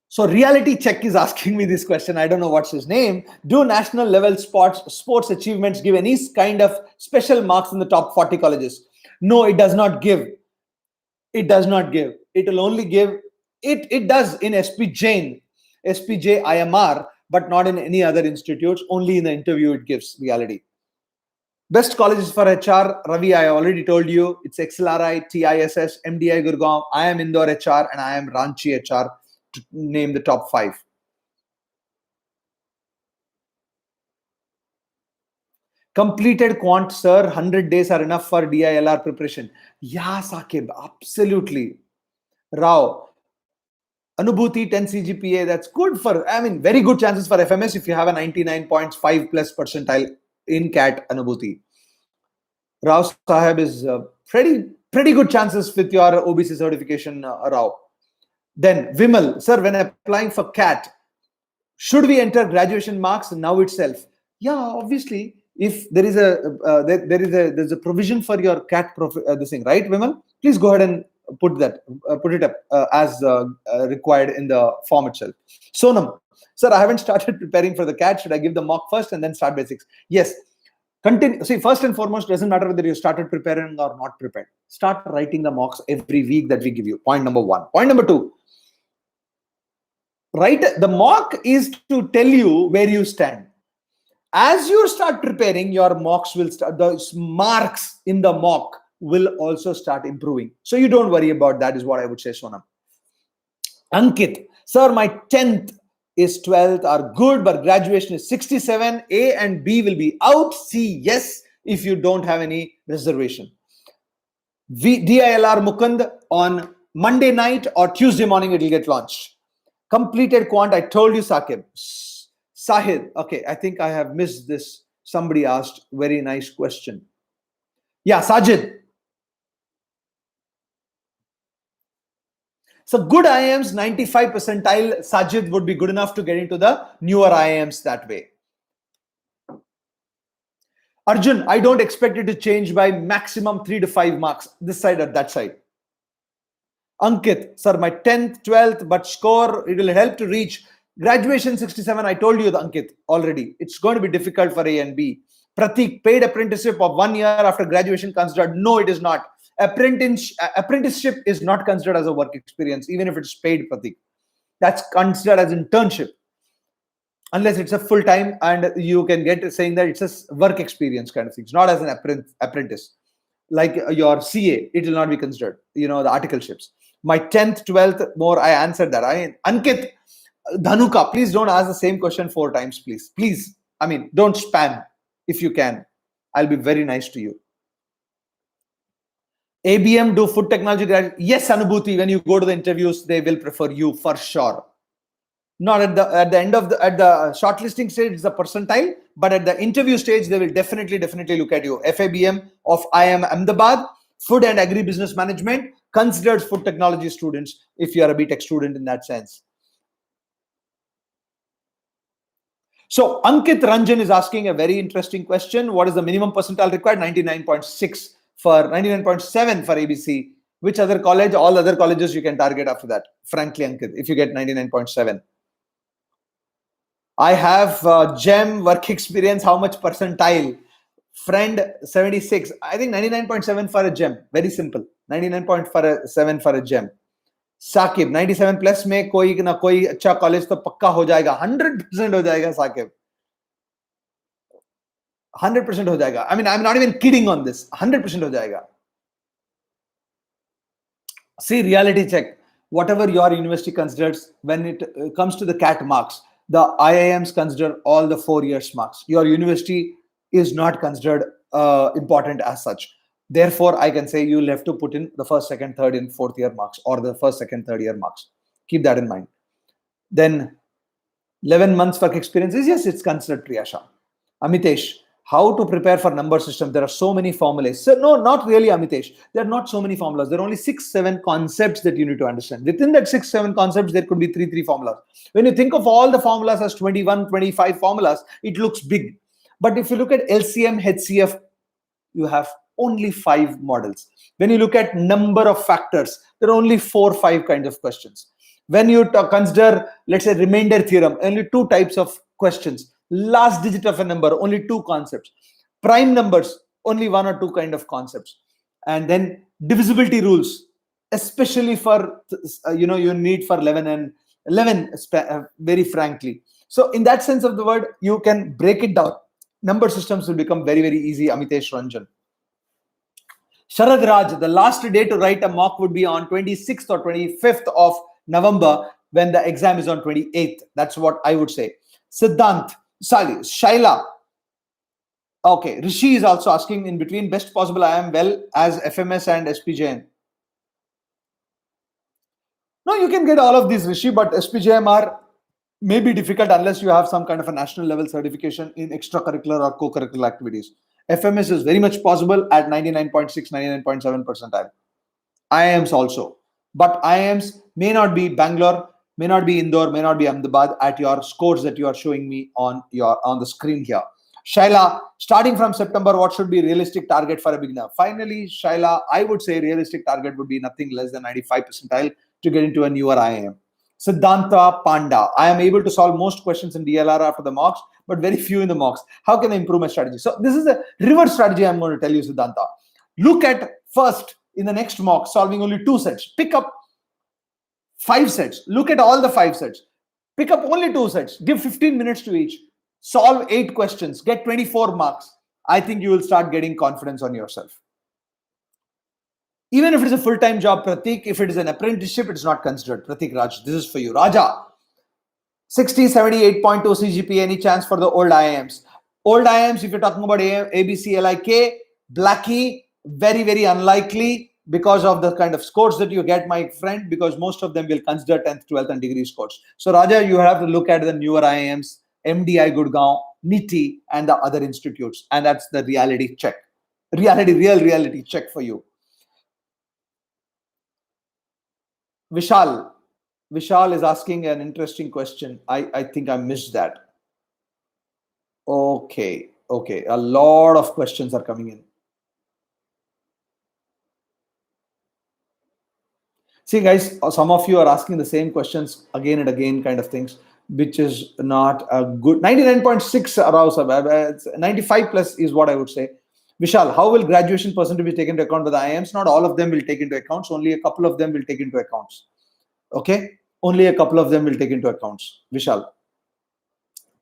So Reality Check is asking me this question. I don't know what's his name. Do national level sports achievements give any kind of special marks in the top 40 colleges? No, it does not give. It does not give. It will only give, it does in SP Jain, SPJ IMR, but not in any other institutes. Only in the interview it gives reality. Best colleges for HR, Ravi, I already told you. It's XLRI, TISS, MDI Gurgaon, I am Indore HR, and I am Ranchi HR, to name the top 5. Completed quant, sir. 100 days are enough for DILR preparation. Yeah, Saqib, absolutely. Rao, Anubhuti 10 CGPA, that's good for, I mean, very good chances for FMS if you have a 99.5 plus percentile in CAT, Anubhuti. Rao Sahib is pretty good chances with your OBC certification, Rao. Then Vimal, sir, when applying for CAT, should we enter graduation marks now itself? Yeah, obviously. If there is there's a provision for your CAT this thing, right, Vimal? Please go ahead and put it up as required in the form itself. Sonam, sir, I haven't started preparing for the CAT. Should I give the mock first and then start basics? Yes. Continue. See, first and foremost, doesn't matter whether you started preparing or not prepared. Start writing the mocks every week that we give you. Point number 1. Point number 2. Right, the mock is to tell you where you stand. As you start preparing, your mocks will start, the marks in the mock will also start improving. So you don't worry about that, is what I would say, Sonam. Ankit, sir, my 10th is 12th are good, but graduation is 67. A and B will be out. C, yes, if you don't have any reservation. DILR Mukund, on Monday night or Tuesday morning, it will get launched. Completed quant, I told you, Saqib. Sahid, okay, I think I have missed this. Somebody asked, very nice question. Yeah, Sajid. So good IIMs, 95 percentile, Sajid would be good enough to get into the newer IIMs that way. Arjun, I don't expect it to change by maximum 3 to 5 marks, this side or that side. Ankit, sir, my 10th, 12th, but score, it will help to reach graduation 67. I told you, the Ankit, already. It's going to be difficult for A and B. Pratik, paid apprenticeship of 1 year after graduation considered? No, it is not. Apprenticeship is not considered as a work experience, even if it's paid, Pratik. That's considered as internship. Unless it's a full time and you can get saying that it's a work experience kind of thing. It's not as an apprentice. Like your CA, it will not be considered, the articleships. My 10th, 12th, more, I answered that. Ankit, Dhanuka, please don't ask the same question 4 times, please. Please, I mean, don't spam if you can. I'll be very nice to you. ABM, do food technology grad? Yes, Anubhuti, when you go to the interviews, they will prefer you for sure. Not at the end of the shortlisting stage, it's the percentile, but at the interview stage, they will definitely look at you. FABM of IIM Ahmedabad, food and agribusiness management, considered food technology students if you are a BTech student in that sense. So Ankit Ranjan is asking a very interesting question. What is the minimum percentile required? 99.6 for 99.7 for ABC. Which other college? All other colleges you can target after that. Frankly, Ankit, if you get 99.7. I have GEM work experience. How much percentile? Friend 76. I think 99.7 for a GEM. Very simple. 99.7 for a GEM. Saqib 97 plus में कोई ना कोई अच्छा college तो पक्का हो जाएगा. 100% हो जाएगा साकिब. 100% हो जाएगा. I mean, I'm not even kidding on this. 100% हो जाएगा. See, reality check. Whatever your university considers, when it comes to the CAT marks, the IIMs consider all the 4 years marks. Your university is not considered important as such. Therefore, I can say you'll have to put in the first, second, third, and fourth year marks, or the first, second, third year marks. Keep that in mind. Then 11 months work experience is, yes, it's considered, Priyasha. Amitesh, how to prepare for number system? There are so many formulas. So no, not really, Amitesh. There are not so many formulas. There are only 6-7 concepts that you need to understand. Within that 6-7 concepts, there could be 3 formulas. When you think of all the formulas as 21, 25 formulas, it looks big. But if you look at LCM, HCF, you have only 5 models. When you look at number of factors, there are only 4-5 kinds of questions. When you consider, let's say, remainder theorem, only 2 types of questions. Last digit of a number, only 2 concepts. Prime numbers, only 1 or 2 kind of concepts. And then divisibility rules, especially for, you need for 11 and 11, very frankly. So in that sense of the word, you can break it down. Number systems will become very, very easy, Amitesh Ranjan. Sharad Raj, the last day to write a mock would be on 26th or 25th of November, when the exam is on 28th. That's what I would say. Siddhant, Shaila. Okay, Rishi is also asking, in between best possible I am well as FMS and SPJM. No, you can get all of these, Rishi, but SPJM are maybe difficult unless you have some kind of a national level certification in extracurricular or co-curricular activities. FMS is very much possible at 99.6, 99.7 percentile. IIMs also. But IIMs may not be Bangalore, may not be Indore, may not be Ahmedabad at your scores that you are showing me on the screen here. Shaila, starting from September, what should be realistic target for a beginner? Finally, Shaila, I would say realistic target would be nothing less than 95 percentile to get into a newer IIM. Siddhanta Panda, I am able to solve most questions in DLR after the mocks, but very few in the mocks. How can I improve my strategy? So this is a reverse strategy I'm going to tell you, Siddhanta. Look at first, in the next mock, solving only 2 sets. Pick up 5 sets. Look at all the 5 sets. Pick up only 2 sets. Give 15 minutes to each. Solve 8 questions. Get 24 marks. I think you will start getting confidence on yourself. Even if it's a full-time job, Pratik, if it is an apprenticeship, it's not considered. Pratik Raj, this is for you. Raja, 60, 78.2 CGPA, any chance for the old IIMs? Old IIMs, if you're talking about ABC, LIK, Blackie, very, very unlikely because of the kind of scores that you get, my friend, because most of them will consider 10th, 12th and degree scores. So Raja, you have to look at the newer IIMs, MDI Gurgaon, NITI, and the other institutes. And that's the reality check. Real reality check for you. Vishal is asking an interesting question. I think I missed that. Okay. A lot of questions are coming in. See, guys, some of you are asking the same questions again and again, kind of things, which is not a good. 99.6 arouse, 95 plus is what I would say. Vishal, how will graduation percentage be taken into account by the IIMs? Not all of them will take into accounts. Only a couple of them will take into accounts. Okay, only a couple of them will take into accounts. Vishal.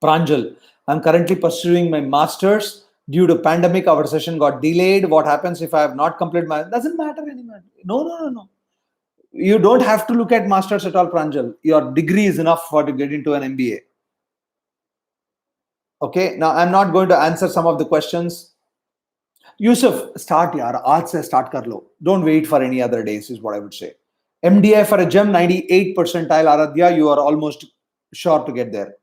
Pranjal, I'm currently pursuing my master's. Due to pandemic, our session got delayed. What happens if I have not completed my? Doesn't matter anymore. No. You don't have to look at master's at all, Pranjal. Your degree is enough to get into an MBA. Okay, now I'm not going to answer some of the questions. Yusuf, start yaar. Aaj se start kar lo. Don't wait for any other days is what I would say. MDI for a GEM, 98 percentile. Aradhya, you are almost sure to get there.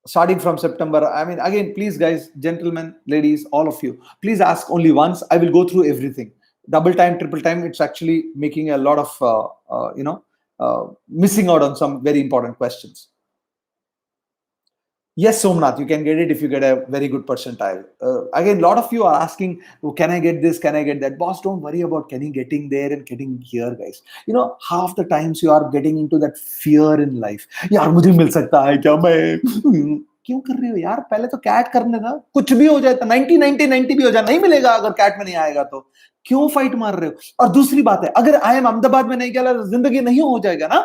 Starting from September, I mean, again, please, guys, gentlemen, ladies, all of you, please ask only once. I will go through everything. Double time, triple time, it's actually making a lot of, missing out on some very important questions. Yes, Somnath, you can get it if you get a very good percentile. Again, a lot of you are asking, oh, can I get this? Can I get that? Boss, don't worry about getting there and getting here, guys. You know, half the times you are getting into that fear in life. यार मुझे मिल सकता है क्या मैं क्यों कर रही हो यार? पहले तो कैट करने का, कुछ भी हो जाए तो 90 भी हो जाए, नहीं मिलेगा अगर कैट में नहीं आएगा तो क्यों फाइट मार रहे हो? और दूसरी बात है, अगर IIM अहमदाबाद में नहीं किया तो जिंदगी नहीं हो जाएगा ना?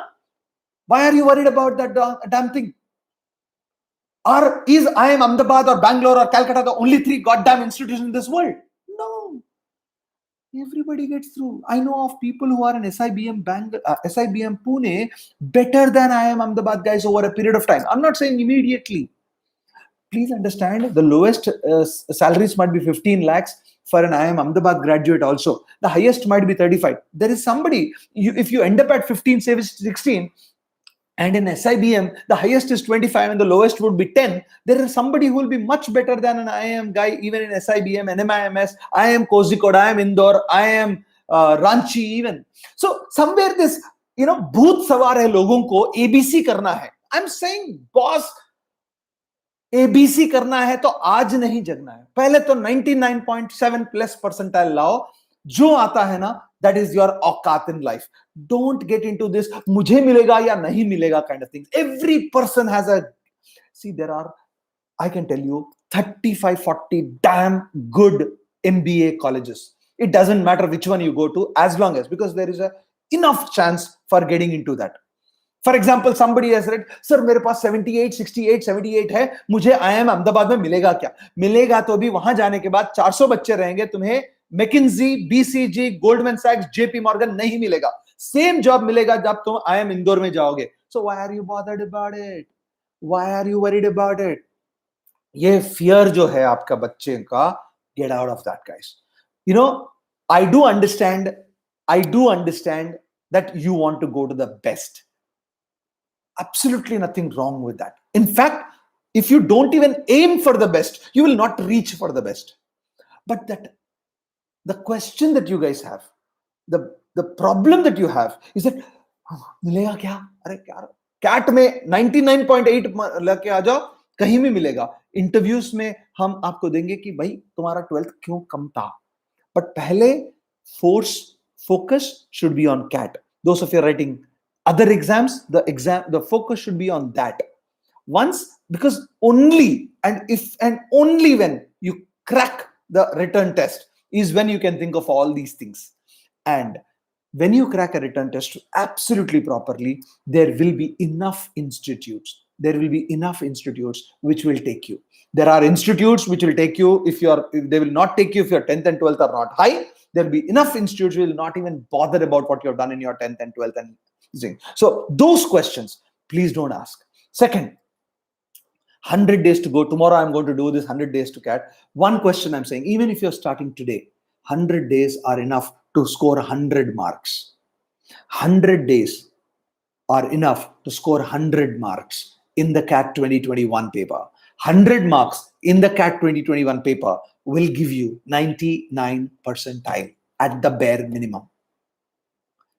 Why are you worried about that damn thing? Or is IIM Ahmedabad or Bangalore or Calcutta the only 3 goddamn institutions in this world? No. Everybody gets through. I know of people who are in SIBM SIBM Pune better than IIM Ahmedabad guys over a period of time. I'm not saying immediately. Please understand, the lowest salaries might be 15 lakhs for an IIM Ahmedabad graduate also. The highest might be 35. There is somebody, if you end up at 15, say 16, and in SIBM, the highest is 25 and the lowest would be 10. There is somebody who will be much better than an IIM guy, even in SIBM, NMIMS, IIM Kozhikode, IIM Indore, IIM Ranchi even. So somewhere this, bhoot sawar hai logon ko ABC karna hai. I'm saying, boss, ABC करना है तो आज नहीं जगना है. पहले तो 99.7 plus percentile लाओ. जो आता है ना, that is your औकात in life. Don't get into this मुझे मिलेगा या नहीं मिलेगा kind of things. Every person has there are, I can tell you, 35-40 damn good MBA colleges. It doesn't matter which one you go to, as long as, because there is enough chance for getting into that. For example, somebody has said, sir, मेरे पास 78 है, मुझे IIM Ahmedabad में मिलेगा क्या? मिलेगा तो भी वहां जाने के बाद 400 बच्चे रहेंगे, तुम्हें McKinsey, BCG, Goldman Sachs, JP Morgan नहीं मिलेगा. सेम जॉब मिलेगा जब तुम IIM इंदौर में जाओगे. So why are you bothered about it? Why are you worried about it? ये fear जो है आपका बच्चे का, get out of that, guys. I do understand that you want to go to the best. Absolutely nothing wrong with that. In fact, if you don't even aim for the best, you will not reach for the best. But the question that you guys have, the problem that you have is that मिलेगा क्या? अरे यार, cat में 99.8 लेके आ जाओ, कहीं भी मिलेगा. इंटरव्यूज में हम आपको देंगे कि भाई तुम्हारा 12th क्यों कम था. बट पहले focus should be on CAT. Those of you writing other exams, the focus should be on that. Because only and only when you crack the written test is when you can think of all these things. And when you crack a written test absolutely properly, there will be enough institutes. There will be enough institutes which will take you. There are institutes which will take you if they will not take you if your 10th and 12th are not high. There will be enough institutes who will not even bother about what you have done in your 10th and 12th and so those questions, please don't ask. Second, 100 days to go. Tomorrow I'm going to do this 100 days to CAT. One question I'm saying, even if you're starting today, 100 days are enough to score 100 marks. 100 days are enough to score 100 marks in the CAT 2021 paper. 100 marks in the CAT 2021 paper will give you 99 percentile at the bare minimum.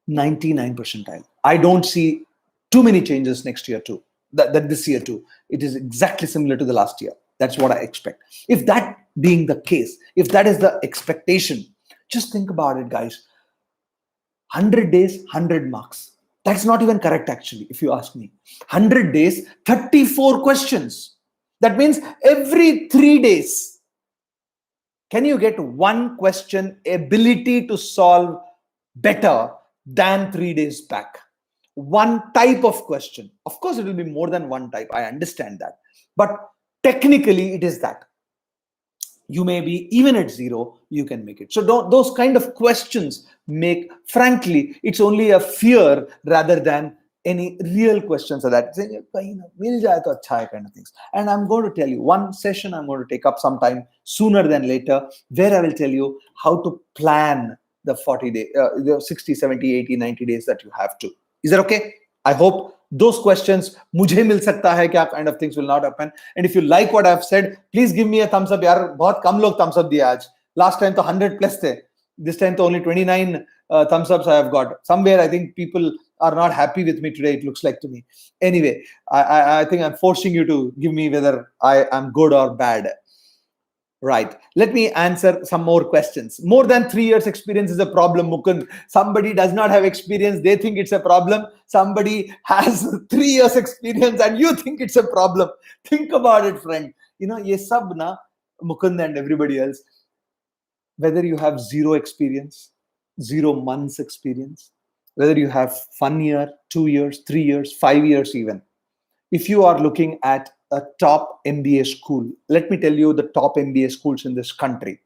99 percentile. I don't see too many changes next year too. That this year too. It is exactly similar to the last year. That's what I expect. If that being the case, if that is the expectation, just think about it, guys. 100 days, 100 marks. That's not even correct, actually, if you ask me. 100 days, 34 questions. That means every 3 days, can you get one question ability to solve better than 3 days back? One type of question. Of course, it will be more than one type. I understand that. But technically, it is that. You may be even at 0, you can make it. So those kind of questions make, frankly, it's only a fear rather than any real questions of that. Kind of things. And I'm going to tell you, one session I'm going to take up sometime sooner than later, where I will tell you how to plan the 40 days, the 60, 70, 80, 90 days that you have to. Is that okay? I hope those questions, mujhe mil sakta hai kya kind of things will not happen. And if you like what I've said, please give me a thumbs up. Yaar, bahut kam log thumbs up diye aaj. Last time to 100 plus the. This time to only 29 thumbs ups I have got. Somewhere I think people are not happy with me today, it looks like to me. Anyway, I think I'm forcing you to give me whether I am good or bad. Right. Let me answer some more questions. More than 3 years experience is a problem, Mukund. Somebody does not have experience, they think it's a problem. Somebody has 3 years experience and you think it's a problem. Think about it, friend. Ye sab na, Mukund and everybody else, whether you have 0 experience, 0 months experience, whether you have 1 year, 2 years, 3 years, 5 years even. If you are looking at a top MBA school, let me tell you the top MBA schools in this country.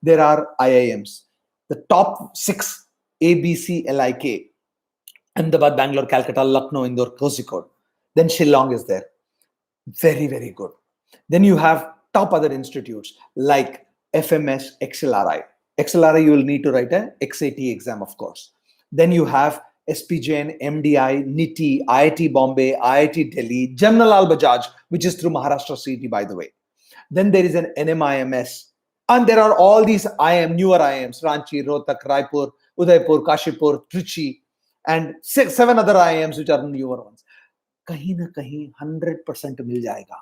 There are IIMs. The top 6, ABCLIK, Ahmedabad, Bangalore, Calcutta, Lucknow, Indore, Kozhikode. Then Shillong is there. Very, very good. Then you have top other institutes like FMS, XLRI. XLRI, you will need to write an XAT exam, of course. Then you have SP Jain, MDI, NITI, IIT Bombay, IIT Delhi, Jamnalal Bajaj, which is through Maharashtra CET, by the way. Then there is an NMIMS. And there are all these newer IIMs, Ranchi, Rohtak, Raipur, Udaipur, Kashipur, Trichy, and 7 other IIMs which are newer ones. कहीं ना कहीं 100% मिल जाएगा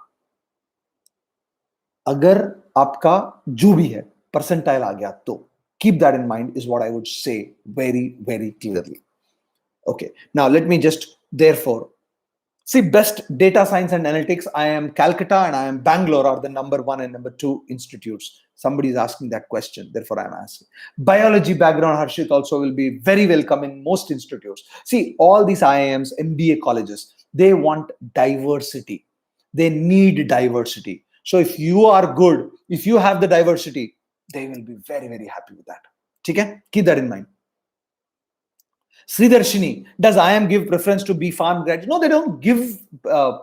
अगर आपका जो भी है percentile आ गया तो. Keep that in mind is what I would say very, very clearly. Okay, now let me just therefore see best data science and analytics. I am Calcutta and I am Bangalore are the number 1 and number 2 institutes. Somebody is asking that question, therefore I am asking. Biology background, Harshit, also will be very welcome in most institutes. See, all these IIMs, MBA colleges, they want diversity. They need diversity. So if you are good, if you have the diversity, they will be very, very happy with that. Okay? Keep that in mind. Sridarshini, does IIM give preference to B.Pharm graduates? No, they don't give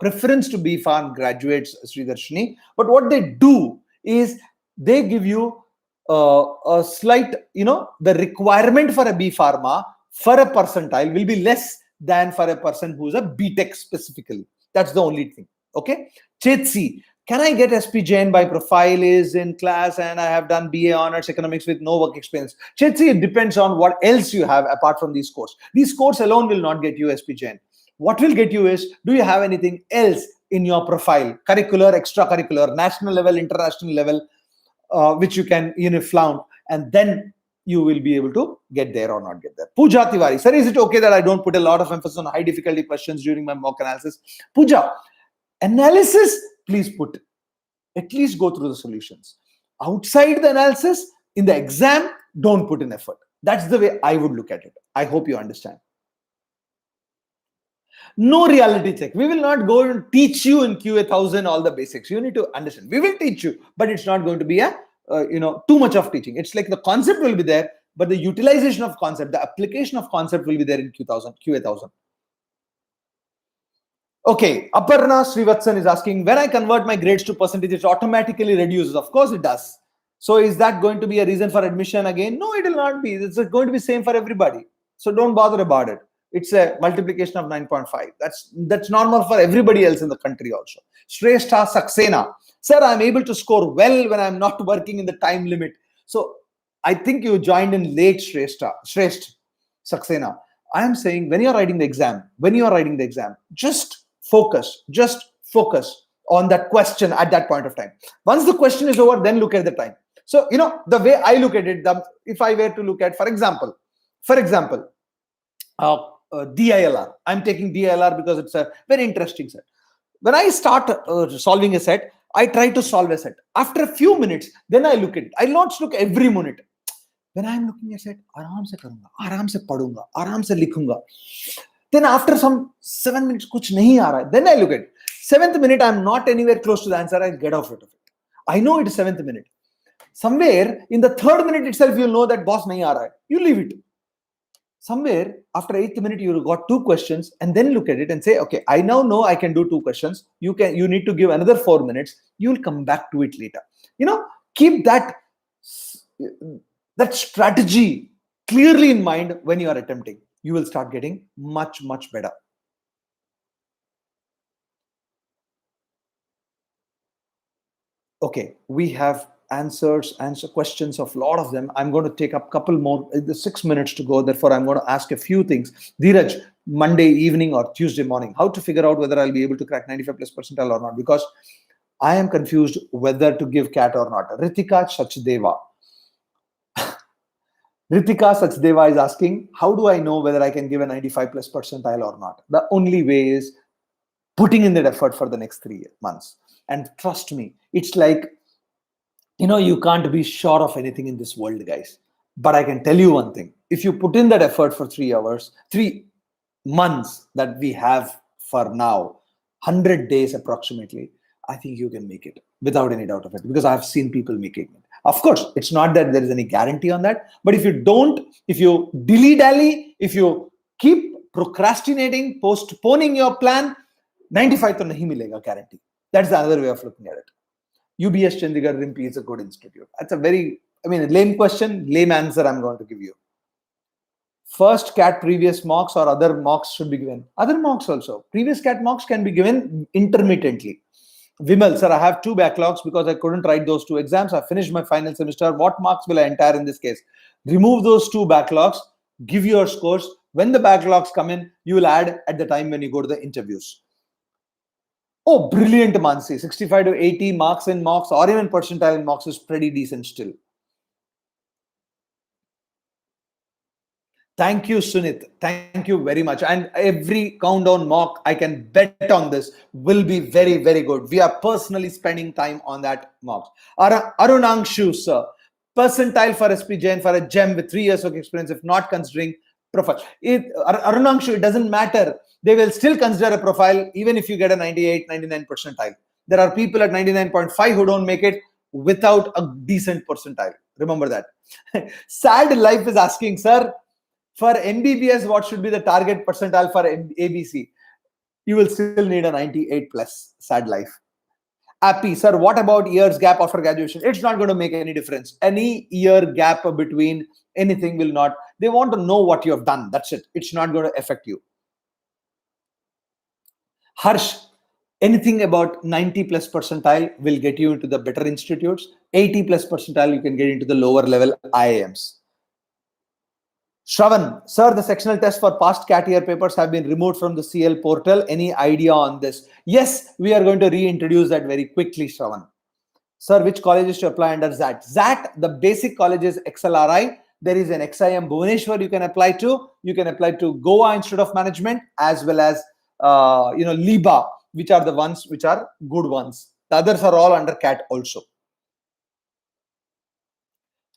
preference to B.Pharm graduates, Sridarshini. But what they do is they give you a slight, the requirement for a B.Pharma for a percentile will be less than for a person who's a B.Tech specifically. That's the only thing. Okay. Chetsi, can I get SP Jain by profile is in class and I have done BA honors economics with no work experience? Chetsi, it depends on what else you have apart from these courses. These courses alone will not get you SP Jain. What will get you is, do you have anything else in your profile? Curricular, extracurricular, national level, international level, which you can flaunt, and then you will be able to get there or not get there. Pooja Tiwari, sir, is it okay that I don't put a lot of emphasis on high difficulty questions during my mock analysis? Pooja, analysis, please put, at least go through the solutions. Outside the analysis, in the exam, don't put in effort. That's the way I would look at it. I hope you understand. No reality check. We will not go and teach you in QA 1000 all the basics. You need to understand. We will teach you, but it's not going to be a too much of teaching. It's like the concept will be there, but the utilization of concept, the application of concept will be there in QA 1000. Okay, Aparna Srivatsan is asking, when I convert my grades to percentage, it automatically reduces. Of course it does. So is that going to be a reason for admission again? No, it will not be. It's going to be same for everybody. So don't bother about it. It's a multiplication of 9.5. That's normal for everybody else in the country also. Shrestha Saxena. Sir, I'm able to score well when I'm not working in the time limit. So I think you joined in late, Shrestha Saxena. I am saying when you're writing the exam, just focus on that question at that point of time. Once the question is over, then look at the time. So, the way I look at it, if I were to look at, for example, DILR. I'm taking DILR because it's a very interesting set. When I start solving a set, I try to solve a set. After a few minutes, then I look at it. I not look every minute. When I'm looking at set, आराम से करूँगा, आराम से पढ़ूंगा, आराम से लिखूंगा. Then after some 7 minutes, कुछ नहीं आ रहा है. Then I look at it. 7th minute, I'm not anywhere close to the answer. I get off it. I know it's 7th minute. Somewhere in the 3rd minute itself, you'll know that boss nahi aa raha hai. You leave it. Somewhere after 8th minute, you got 2 questions and then look at it and say, okay, I now know I can do 2 questions. You need to give another 4 minutes. You'll come back to it later. Keep that strategy clearly in mind when you are attempting. You will start getting much, much better. Okay, we have answer questions of a lot of them. I'm going to take up a couple more, 6 minutes to go. Therefore, I'm going to ask a few things. Dheeraj, Monday evening or Tuesday morning, how to figure out whether I'll be able to crack 95 plus percentile or not, because I am confused whether to give CAT or not. Ritika Sachdeva. Ritika Sachdeva is asking, how do I know whether I can give a 95 plus percentile or not? The only way is putting in that effort for the next 3 months. And trust me, it's like, you can't be sure of anything in this world, guys. But I can tell you one thing. If you put in that effort for 3 months that we have for now, 100 days approximately, I think you can make it without any doubt of it, because I've seen people making it. Of course, it's not that there is any guarantee on that, but if you dilly-dally, if you keep procrastinating, postponing your plan, 95 to nahi milega guarantee. That's the other way of looking at it. UBS Chandigarh Rimpi is a good institute. That's a very, lame question, lame answer I'm going to give you. First CAT previous mocks or other mocks should be given. Other mocks also. Previous CAT mocks can be given intermittently. Vimal, sir, I have 2 backlogs because I couldn't write those 2 exams. I finished my final semester. What marks will I enter in this case? Remove those 2 backlogs, give your scores. When the backlogs come in, you will add at the time when you go to the interviews. Oh, brilliant, Mansi. 65 to 80 marks in mocks or even percentile in mocks is pretty decent still. Thank you, Sunit. Thank you very much. And every countdown mock, I can bet on this, will be very, very good. We are personally spending time on that mock. Arunangshu, sir. Percentile for SP Jain for a gem with 3 years of experience, if not considering profile. Arunangshu, it doesn't matter. They will still consider a profile even if you get a 98, 99 percentile. There are people at 99.5 who don't make it without a decent percentile. Remember that. Sad Life is asking, sir, for MBBS, what should be the target percentile for ABC? You will still need a 98 plus. Sad Life. Appy, sir, what about years gap after graduation? It's not going to make any difference. Any year gap between anything will not. They want to know what you have done. That's it. It's not going to affect you. Harsh, anything about 90 plus percentile will get you into the better institutes. 80 plus percentile, you can get into the lower level IIMs. Shravan, sir, the sectional test for past CAT year papers have been removed from the CL portal. Any idea on this? Yes, we are going to reintroduce that very quickly, Shravan. Sir, which colleges to apply under ZAT? ZAT, the basic college is XLRI. There is an XIM Bhubaneswar you can apply to. You can apply to Goa Institute of Management as well as LIBA, which are the ones which are good ones. The others are all under CAT also.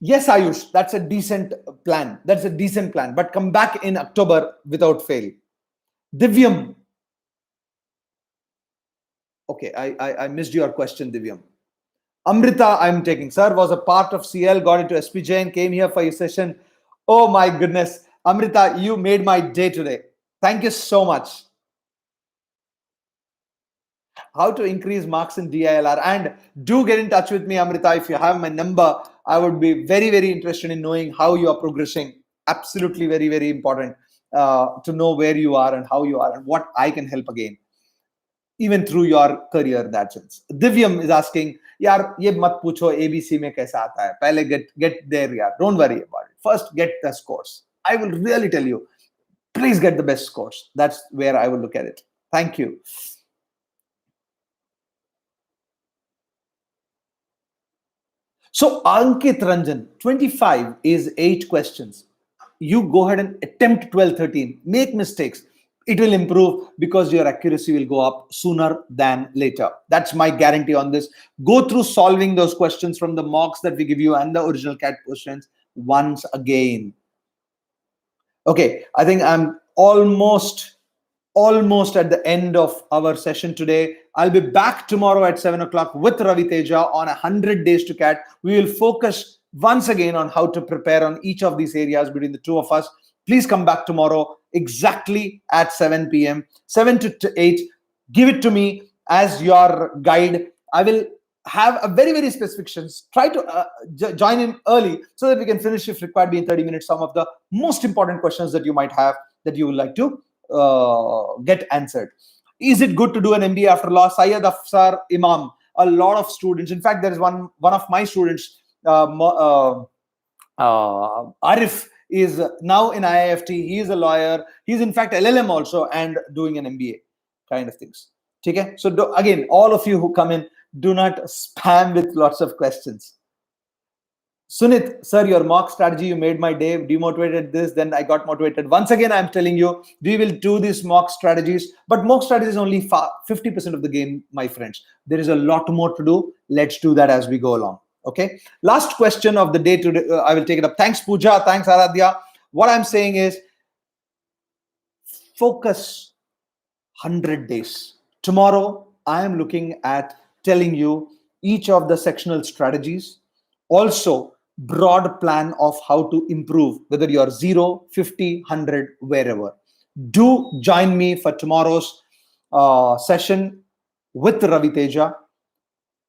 Yes, Ayush, that's a decent plan. That's a decent plan. But come back in October without fail. Divyam. Okay, I missed your question, Divyam. Amrita, I'm taking. Sir, was a part of CL, got into SPJ and came here for your session. Oh my goodness. Amrita, you made my day today. Thank you so much. How to increase marks in DILR, and do get in touch with me, Amrita. If you have my number, I would be very, very interested in knowing how you are progressing. Absolutely very, very important to know where you are and how you are and what I can help again, even through your career in that sense. Divyam is asking, yaar, ye mat pucho ABC mein kaisa aata hai. Pehle get there, yaar. Don't worry about it. First, get the scores. I will really tell you, please get the best scores. That's where I will look at it. Thank you. So Ankit Ranjan, 25 is 8 questions. You go ahead and attempt 12, 13. Make mistakes. It will improve because your accuracy will go up sooner than later. That's my guarantee on this. Go through solving those questions from the mocks that we give you and the original CAT questions once again. Okay, I think I'm almost at the end of our session today. I'll be back tomorrow at 7 o'clock with Ravi Teja on 100 days to CAT. We will focus once again on how to prepare on each of these areas between the two of us. Please come back tomorrow exactly at 7 p.m. 7 to 8. Give it to me as your guide. I will have a very, very specific questions. Try to join in early so that we can finish, if required, be in 30 minutes, some of the most important questions that you might have that you would like to get answered. Is it good to do an MBA after law? Syed Afsar Imam. a lot of students. In fact, there is one of my students, Arif, is now in IIFT. He is a lawyer. He's in fact LLM also and doing an MBA kind of things. Okay? So again, all of you who come in, do not spam with lots of questions. Sunit, sir, your mock strategy, you made my day, demotivated this, then I got motivated. Once again, I'm telling you, we will do these mock strategies, but mock strategies is only 50% of the game, my friends. There is a lot more to do. Let's do that as we go along. Okay. Last question of the day today. I will take it up. Thanks, Pooja. Thanks, Aradhya. What I'm saying is focus 100 days. Tomorrow, I am looking at telling you each of the sectional strategies. Also, broad plan of how to improve, whether you're 0, 50, 100, wherever. Do join me for tomorrow's session with Ravi Teja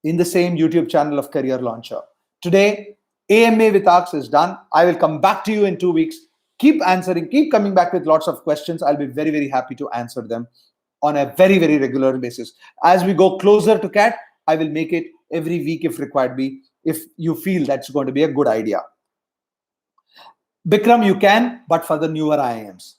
in the same YouTube channel of Career Launcher. Today, AMA with Arks is done. I will come back to you in 2 weeks. Keep answering, keep coming back with lots of questions. I'll be very, very happy to answer them on a very, very regular basis. As we go closer to CAT, I will make it every week if required be, if you feel that's going to be a good idea. Bikram, you can, but for the newer IIMs.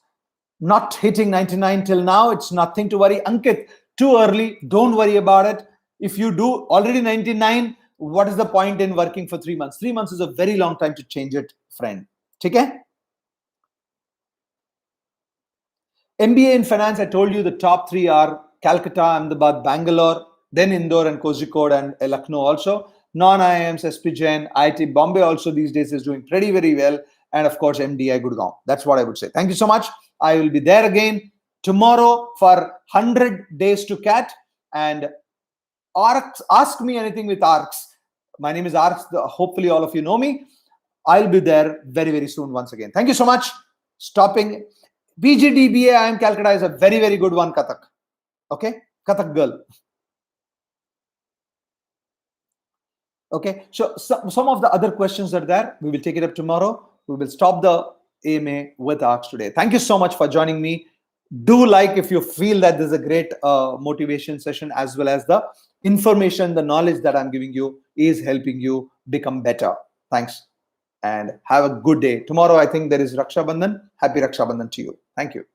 Not hitting 99 till now, it's nothing to worry. Ankit, too early, don't worry about it. If you do already 99, what is the point in working for 3 months? 3 months is a very long time to change it, friend. Okay? MBA in finance, I told you the top 3 are Calcutta, Ahmedabad, Bangalore, then Indore and Kozhikode and Lucknow also. Non-IIMs, SP Jain, IIT Bombay also these days is doing pretty very well. And of course, MDI Gurgaon. That's what I would say. Thank you so much. I will be there again tomorrow for 100 days to CAT. And Arks, ask me anything with Arks. My name is Arks. Hopefully all of you know me. I'll be there very, very soon once again. Thank you so much. Stopping. PGDBA IIM Calcutta is a very, very good one, Kathak. Okay? Kathak girl. Okay, so some of the other questions are there. We will take it up tomorrow. We will stop the AMA with Arks today. Thank you so much for joining me. Do like if you feel that this is a great motivation session, as well as the information, the knowledge that I'm giving you is helping you become better. Thanks and have a good day. Tomorrow, I think there is Raksha Bandhan. Happy Raksha Bandhan to you. Thank you.